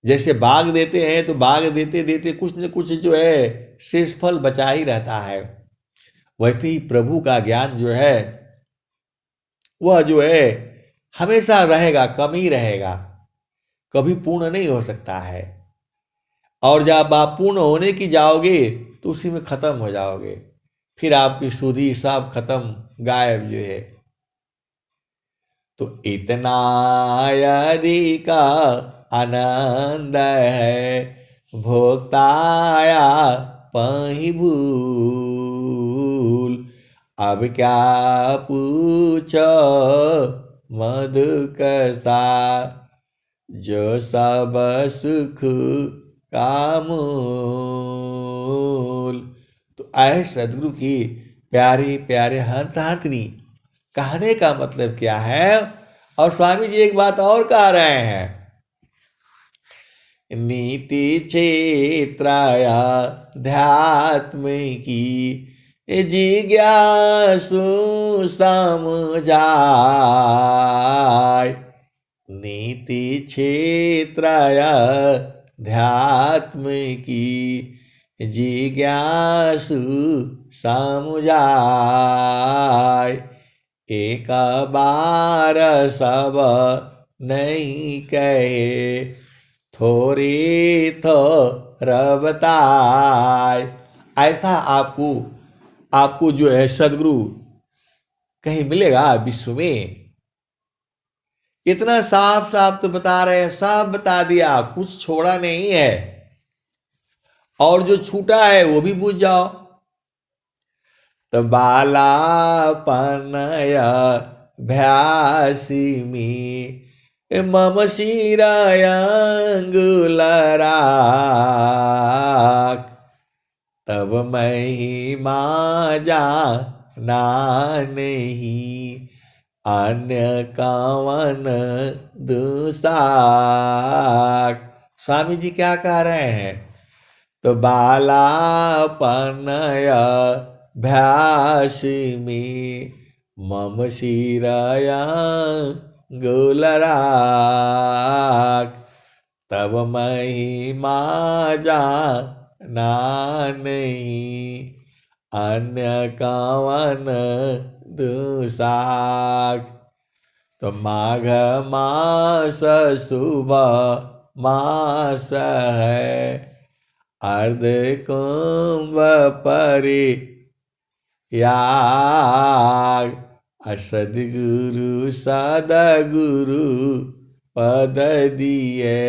जैसे बाग देते हैं तो बाग देते देते कुछ न कुछ जो है शेष फल बचा ही रहता है, वैसे ही प्रभु का ज्ञान जो है वह जो है हमेशा रहेगा, कम ही रहेगा, कभी पूर्ण नहीं हो सकता है। और जब आप पूर्ण होने की जाओगे तो उसी में खत्म हो जाओगे, फिर आपकी सुधि सब खत्म, गायब जो है। तो इतना यदि का आनंद है भोक्ताया पही भूल, अब क्या पूछो मधु कसा जो सब सुख का मूल। तो आए सदगुरु की प्यारे प्यारे हंस हंसनी कहने का मतलब क्या है। और स्वामी जी एक बात और कह रहे हैं, नीति क्षेत्राया ध्यात्म की जिज्ञासु समझाय, नीति क्षेत्राया ध्यात्म की जिज्ञासु समझाय, एक बार सब नहीं कहे थोड़ी थोड़ बताए। ऐसा आपको आपको जो है सदगुरु कहीं मिलेगा विश्व में। इतना साफ साफ तो बता रहे हैं, सब बता दिया, कुछ छोड़ा नहीं है, और जो छूटा है वो भी बुझ जाओ। तो बालापनय भ्यासी में मम शिरायंगुलराक, तब महिमा जाना नहीं अन्य कवन दुसाक। स्वामी जी क्या कह रहे हैं, तो बालापनय भ्यास में मम शिरायंगुलराक, तब महिमा जाना नहीं अन्य कवन दुसाक। तो माघ मास शुभ मास है अर्ध कुंभ परियाग, सदगुरु सदगुरु पद दिए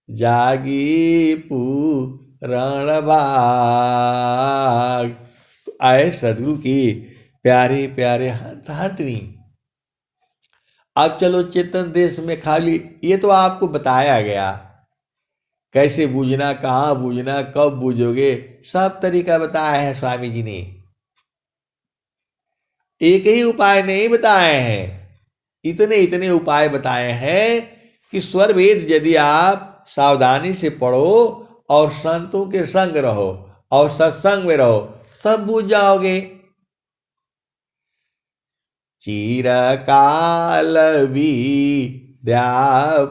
जागी पूरण भाग। तो आए सदगुरु की प्यारे प्यारे हंसनी। अब चलो चेतन देश में खाली, ये तो आपको बताया गया कैसे बूझना, कहाँ बूझना, कब बूझोगे, सब तरीका बताया है स्वामी जी ने। एक ही उपाय नहीं बताए हैं, इतने इतने उपाय बताए हैं कि स्वर वेद यदि आप सावधानी से पढ़ो और संतों के संग रहो और सत्संग में रहो, सब बूझ जाओगे। चिरकाल विद्या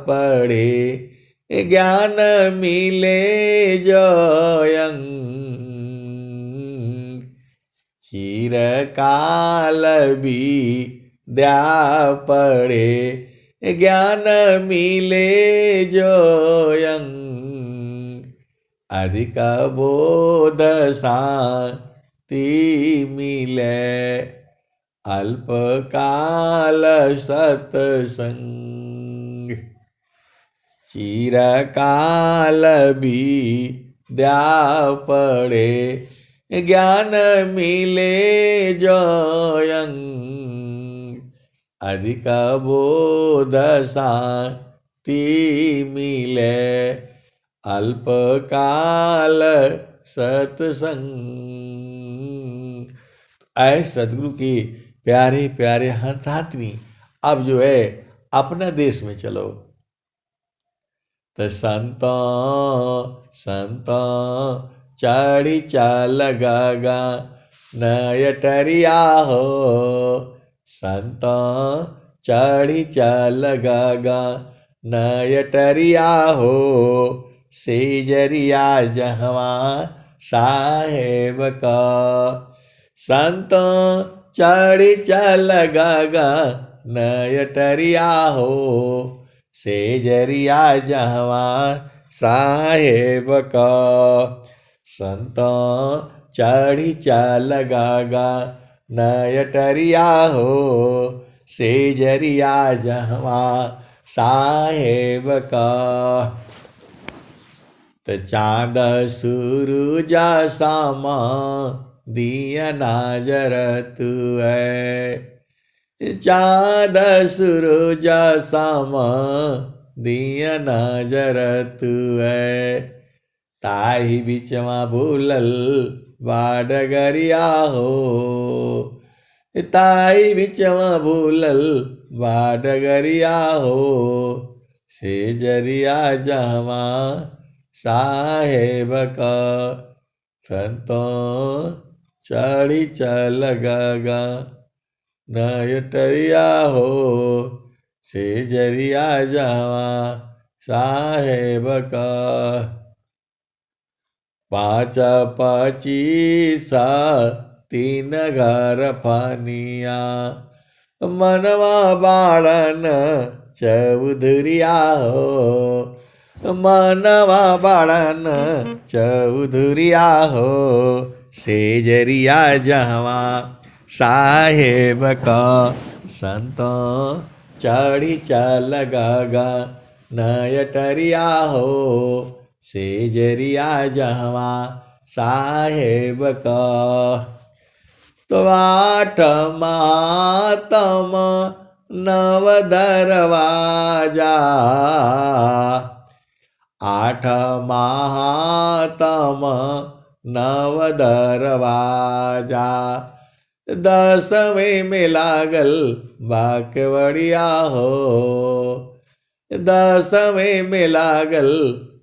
पढ़े ज्ञान मिले जोयंग, चिरकाल विद्या पढ़े ज्ञान मिले जोयंग, अधिक बोध शांति मिले अल्पकाल सत्संग, चिरकाल विद्या पढ़े ज्ञान मिले जोयंग, अधिक बोध शांति मिले अल्पकाल सत्संग। ऐ सदगुरु की प्यारे प्यारे हंसात्मी, अब जो है अपना देश में चलो। तो संत संत चढ़ी चल गगन अटरिया हो। संतों चढ़ी चल गगन अटरिया हो। सेजरिया जहवा साहेब का। संतों चढ़ी चल गगन अटरिया हो। सेजरिया जहवा साहेब का। संतों चढ़ी चल गगन अटरिया हो। सेजरिया जहवा साहेब का। तो चाँद सूरज सामा दिया नाजरत है। चाँद सूरज सामा दिया नाजरत है। ताही बीचवा भूलल बाडगरिया हो। ताई बिचवा भूलल बाडगरिया हो। सेजरिया जहवा साहेब का। संतों चढ़ी चल गगन अटरिया हो। सेजरिया जहवा साहेब का। 5 25 3 घर फनिया। मनवा बाड़न चौधरिया हो। मनवा बाड़न चौधरिया हो। सेजरिया जहवा साहेब का। संतों चढ़ी चल गगन अटरिया हो। सेजरिया जहवा साहेब का। तो 8 मातम 9 दरवाजा। 8 महातम 9 दरवाजा। 10वें में लागल बाकवड़िया हो। 10वें में लागल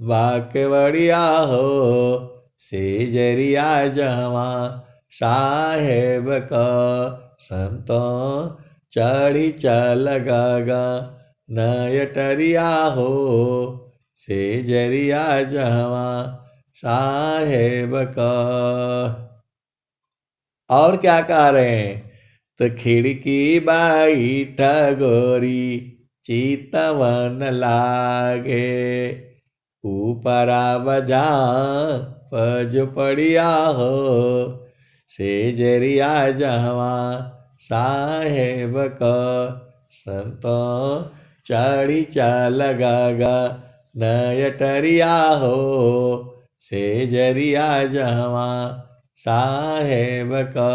बाकवड़िया हो। सेजरिया जहवा साहेब का। संतों चढ़ी चल गगन अटरिया हो। सेजरिया जहवा साहेब का। और क्या कह रहे हैं? तो खिड़की बाई ठगोरी चितवन लागे। ऊपरा बजा पजपड़िया हो। सेजरिया जहवा साहेब का। संतों चढ़ी चल गगन अटरिया हो। सेजरिया जहवा साहेब का।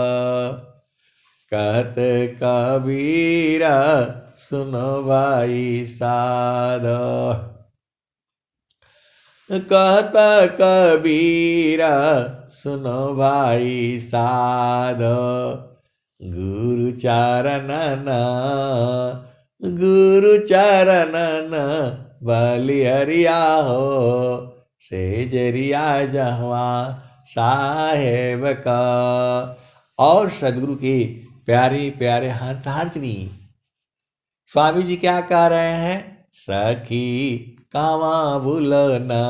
कहत कबीरा सुनो भाई साधो। कहता कबीरा सुनो भाई साधो। गुरु चरणन बलिहरिया हो। सेजरिया जहवा साहेब का। और सदगुरु के प्यारे प्यारे हाथार्थिनी स्वामी जी क्या कह रहे हैं? सखी कावा भूलना।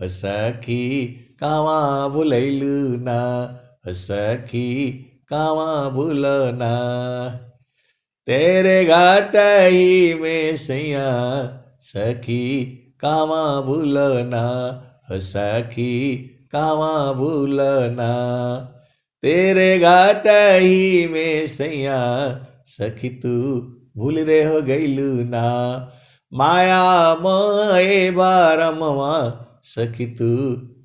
सखी कावा भूलैलू ना। सखी कावा भूलना। तेरे घाट ही में सैया। सखी कावा भूलना। सखी कावा भूलना। तेरे घाट ही में सैया। सखी तू भूल रे हो गईलू ना। माया मोए बारमवा। सखी तू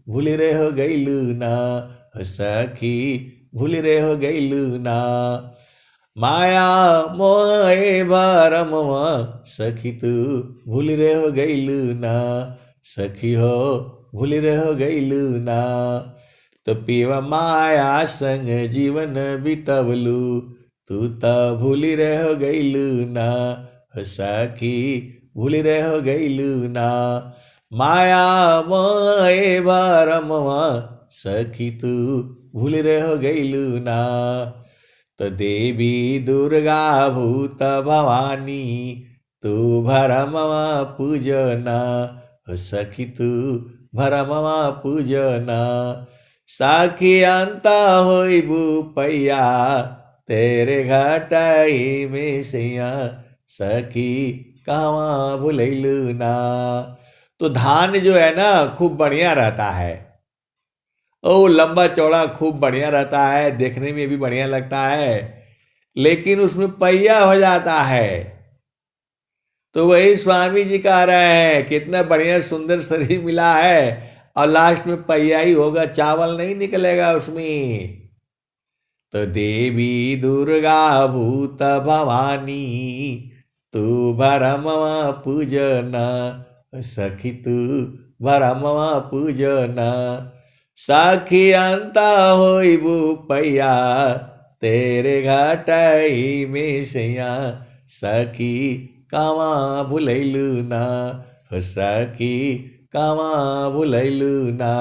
भूल रे हो गईलू ना। सखी भूल रे हो गईलू ना। माया मोए बारमवा। सखी तू भूल रे हो गईलू ना। सखी हो भूल रे हो गईलू ना। तो पीव माया संग जीवन बितवलू। तू तो भूल रे हो गईलू ना। सखी भूल रे हो गईलू ना। माया मोए बारमवा। सखी तू भूल रह गईलू ना। तो देवी दुर्गा भूत भवानी तू भरमवा पूजना, सखी तू भरमवा पूजना। साखी अंता होइबू पैया तेरे घटाई में सैया, सखी कहवा भुलैलू ना। तो धान जो है ना खूब बढ़िया रहता है, ओ लंबा चौड़ा खूब बढ़िया रहता है, देखने में भी बढ़िया लगता है, लेकिन उसमें पहिया हो जाता है। तो वही स्वामी जी कह रहे हैं कितना बढ़िया सुंदर शरीर मिला है और लास्ट में पहिया ही होगा, चावल नहीं निकलेगा उसमें। तो देवी दुर्गा भूत भवानी तू भरमवा पूजना, सखी तू भरमवा पूजना। सखी अंता होइबू पैया तेरे घटाई में सैया, सखी कावा भुलैलू ना, सखी कावा भुलैलू ना।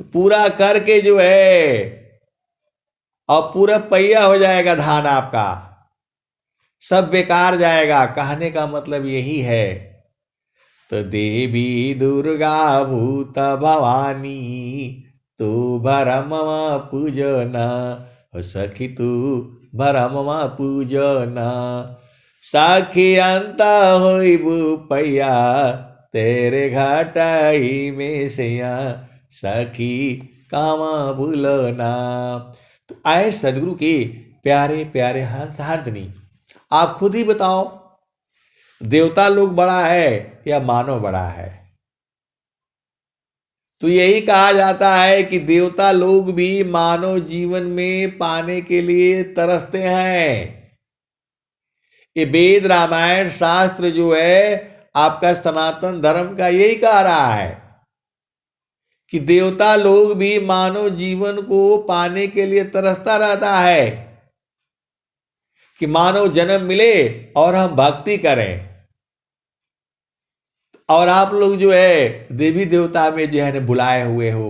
तो पूरा करके जो है और पूरा पहिया हो जाएगा धान आपका, सब बेकार जाएगा। कहने का मतलब यही है। तो देवी दुर्गा भूत भवानी तू भरमवा पूजना, सखी तू भरमवा पूजना। साखी अंता होइबू पैया तेरे घटाई में सैया, सखी कामा भूलना। तो आए सदगुरु के प्यारे प्यारे हंसनी, आप खुद ही बताओ देवता लोग बड़ा है या मानव बड़ा है? तो यही कहा जाता है कि देवता लोग भी मानव जीवन में पाने के लिए तरसते हैं। ये वेद रामायण शास्त्र जो है आपका सनातन धर्म का यही कह रहा है कि देवता लोग भी मानव जीवन को पाने के लिए तरसता रहता है कि मानव जन्म मिले और हम भक्ति करें। और आप लोग जो है देवी देवता में जो है बुलाए हुए हो।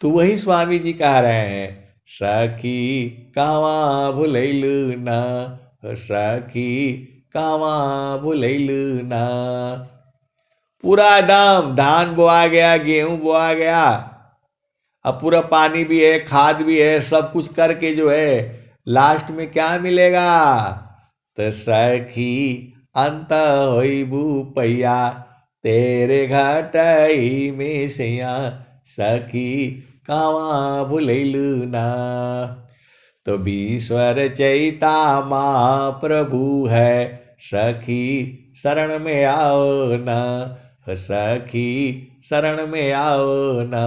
तो वही स्वामी जी कह रहे हैं सखी कावा भुलैलू ना, सखी कावा भुलैलू ना। पूरा एकदम धान बोआ गया, गेहूं बोआ गया, अब पूरा पानी भी है, खाद भी है, सब कुछ करके जो है लास्ट में क्या मिलेगा? तो सखी अंत होइबू पैया तेरे घटाई में सैया, सखी कावा भुलैलू ना। तो ईश्वर चैता माँ प्रभु है, सखी शरण में आओ ना, सखी शरण में आओ ना।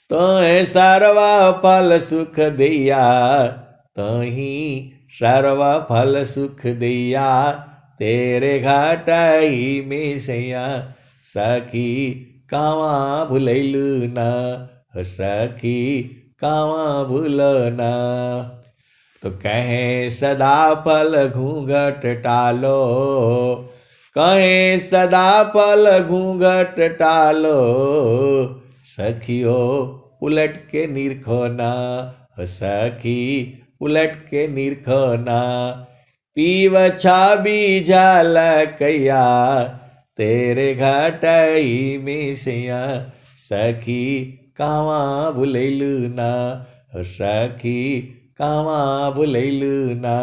तो सर्व फल सुख दिया, तो ही सर्व फल सुख दिया तेरे घटाई में सैया, सखी कावा भुलैलू ना, सखी कावा भूलना। तो कहें सदा फल घूंघट टालो, कहें सदा फल घूंघट टालो, सखियो उलट के निरखोना, सखी उलट के निरखोना। पीव छाबी झलकैया तेरे घटाई में सैया, सखी कावा भुलैलू ना, सखी कावा भुलैलू ना।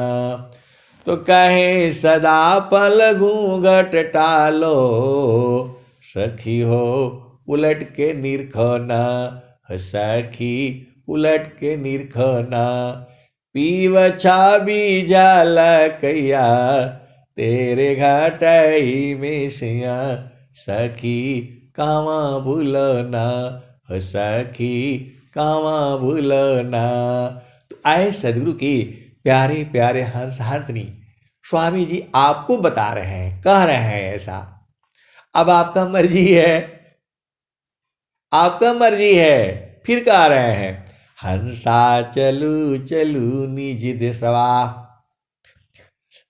तो कहे सदा पल घूंघट टालो, सखी हो उलट के निरखना, सखी उलट के निरखना। पीव छाबी झलकैया तेरे घटाई में सैया, सखी कावा भूलना, सखी कावा भूलना। तो आए सदगुरु की प्यारे प्यारे हंसनी स्वामी जी आपको बता रहे हैं, कह रहे हैं ऐसा। अब आपका मर्जी है, आपका मर्जी है। फिर कह रहे हैं हंसा चलू चलू निज देशवा।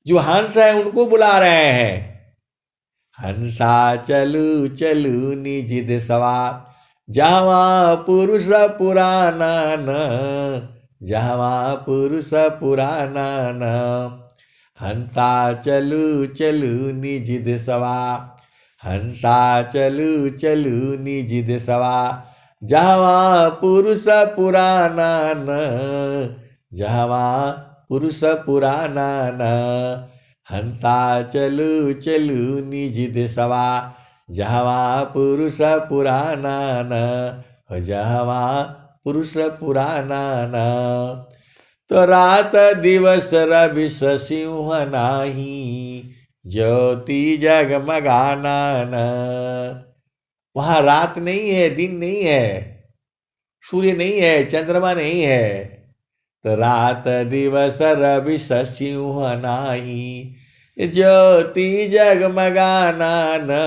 जो हंस है उनको बुला रहे हैं, हंसा चलू चलू निज देशवा। जावा पुरुष पुराना न, जावा पुरुष पुराना न, हंसा चलू चलू निज देशवा, हंसा चलू चलू निज देशवा, जावा पुरुष पुराना न, जावा पुरुष पुराना न, हंसा चलू चलू निज देशवा, जावा पुरुष पुराना न, जावा पुरुष पुराना न। तो रात दिवस रवि सिंह नाही, ज्योति जगमगाना न। वहां रात नहीं है, दिन नहीं है, सूर्य नहीं है, चंद्रमा नहीं है। तो रात दिवस रवि सिंह नाही, ज्योति जगमगाना न,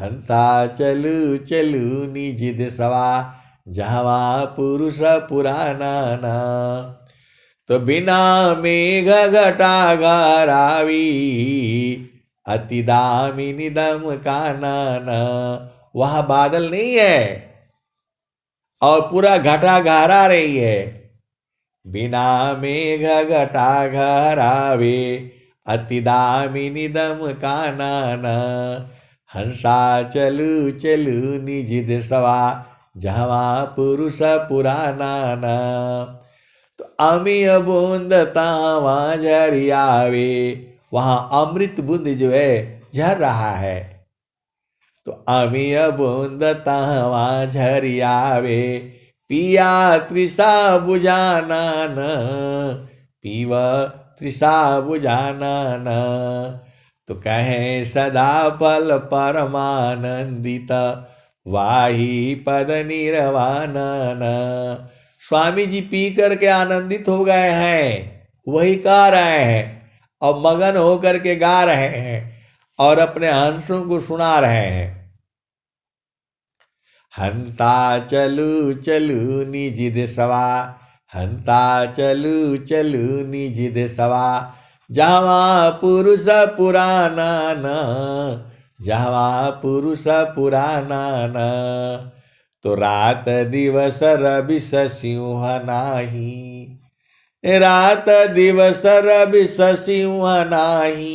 हंसा चलू चलू निज देशवा, जावा पुरुष पुराना न। तो बिना मेघ घटा गरावी, अति दामिनी दम काना न। वहां बादल नहीं है और पूरा घटा गहरा रही है। बिना मेघ घटा गरावे, अति दामिनी दम काना न, हंसा चलू चलू निज देशवा, जावा पुरुष पुराना न। तो अमीय बूंद तावा झरियावे, वहां अमृत बूंद जो है झर रहा है। तो अमीय बूंद तावा झरियावे, पिया तृषा बुझाना न, पीव तृषा बुझाना न। तो कहे सदा पल परमानंदित, वाही पद निर्वाण न। स्वामी जी पी करके आनंदित हो गए हैं, वही गा रहे हैं और मगन होकर के गा रहे हैं और अपने हंसों को सुना रहे हैं। हंता चलू चलू निज देशवा, हंता चलू चलू निज देशवा, जावा पुरुष पुराना न, जावा पुरुष पुराना न। तो रात दिवस रवि सिंह नाही, रात दिवस रवि सिंह नाही,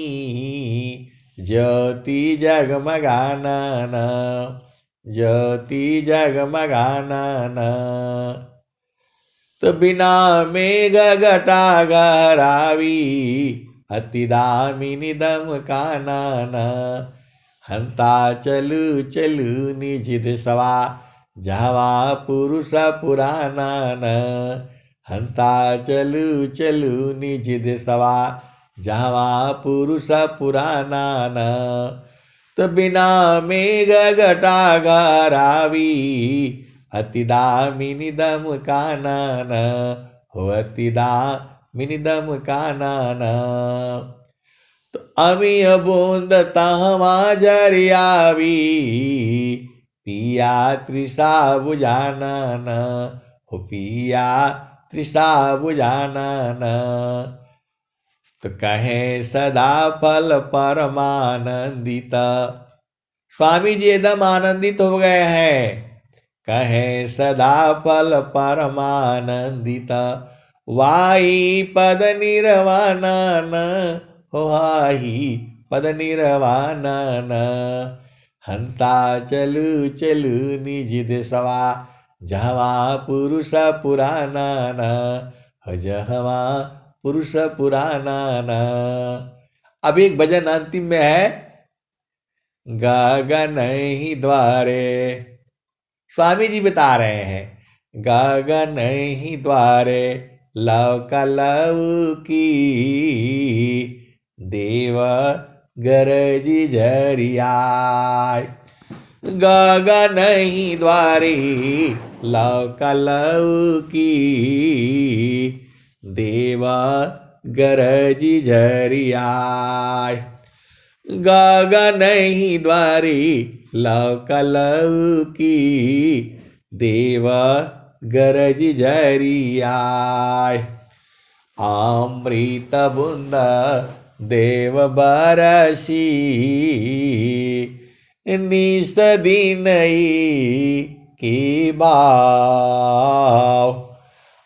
ज्योति जगमगाना न, ज्योति जगमगाना न। तो बिना मेघ घटा गरावी, अति दामिनी दम काना न, हंता चलू चलू निज देशवा, जावा पुरुष पुराना न, हंता चलू चलू निज देशवा, जावा पुरुष पुराना न। तो बिना मेघ घटा गरावी, अति दामिनी दम काना न, हो अति दामिनी दम काना न। तो अमीय बूंद तावा झरियावी, पिया तृषा बुझाना न, हो पिया तृषा बुझाना न। तो कहे सदा फल परमानंदित, स्वामी जी एकदम आनंदित हो गए हैं। कहे सदा फल परमानंदित, वाही पद निर्वाणा न, हो वाही पद निर्वाणा न। हंता चलू चलू निज देशवा, जावा पुरुष पुराना न, जहवा पुरुष पुराना न। अब एक भजन अंतिम में है, गगन ही द्वारे। स्वामी जी बता रहे हैं, गगन ही द्वारे लव कलव की, देव गरजी झरियाय। गगन ही द्वारी लव कलव की, देव गरजी झरियाय। गगन ही द्वारी लव कलव की, देव गरजी झरियाय। अमृत बूंद देव बरसी, निस दिन की बाव,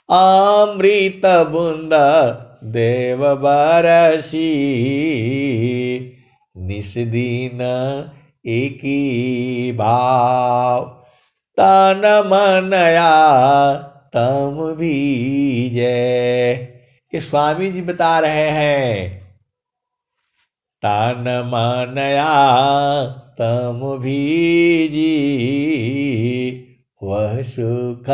अमृत बूंद देव बरसी, निस दिन एकी भाव, तन मनया तम भीजे। ये स्वामी जी बता रहे हैं, तन मनया तम भीजी, वह सुख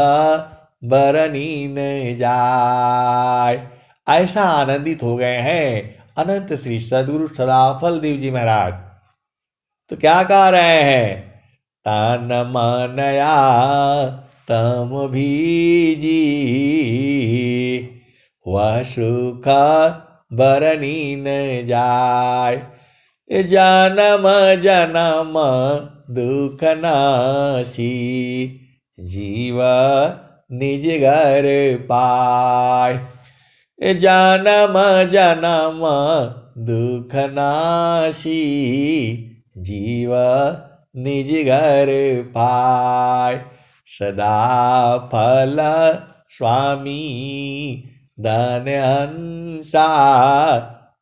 बरनी न जाय। ऐसा आनंदित हो गए हैं अनंत श्री सद्गुरु सदाफल देव जी महाराज। तो क्या कह रहे हैं, तन मनया तम भीजी, वह सुख बरनी न जाय, जन्म जन्म दुख नासी, जीव निज घर पाय, जन्म जन्म दुख नासी, जीव निज घर पाय, सदा फल स्वामी धन हंसा,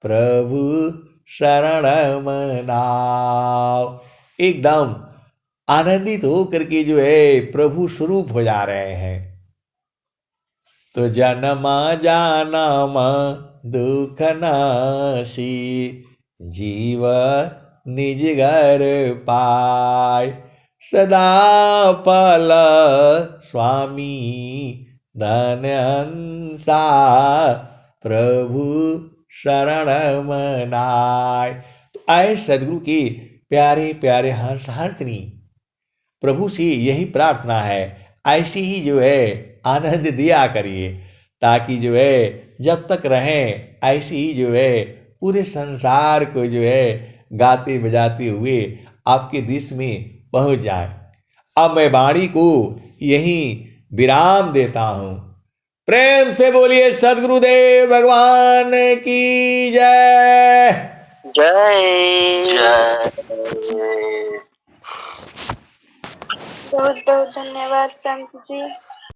प्रभु शरण मनाओ। एकदम आनंदित होकर के जो है प्रभु स्वरूप हो जा रहे हैं। तो जन्म जन्म दुख नासी, जीव निज घर पाय, सदा फल स्वामी धन हंसा, प्रभु शरण मनाय। तो आए सदगुरु के प्यारे प्यारे हर्षहर्तनी प्रभु से यही प्रार्थना है, ऐसी ही जो है आनंद दिया करिए, ताकि जो है जब तक रहें ऐसी ही जो है पूरे संसार को जो है गाते बजाते हुए आपके देश में पहुंच जाए। अब मैं वाणी को यहीं विराम देता हूं। प्रेम से बोलिए सद्गुरुदेव भगवान की जय। जय। बहुत बहुत धन्यवाद संत जी।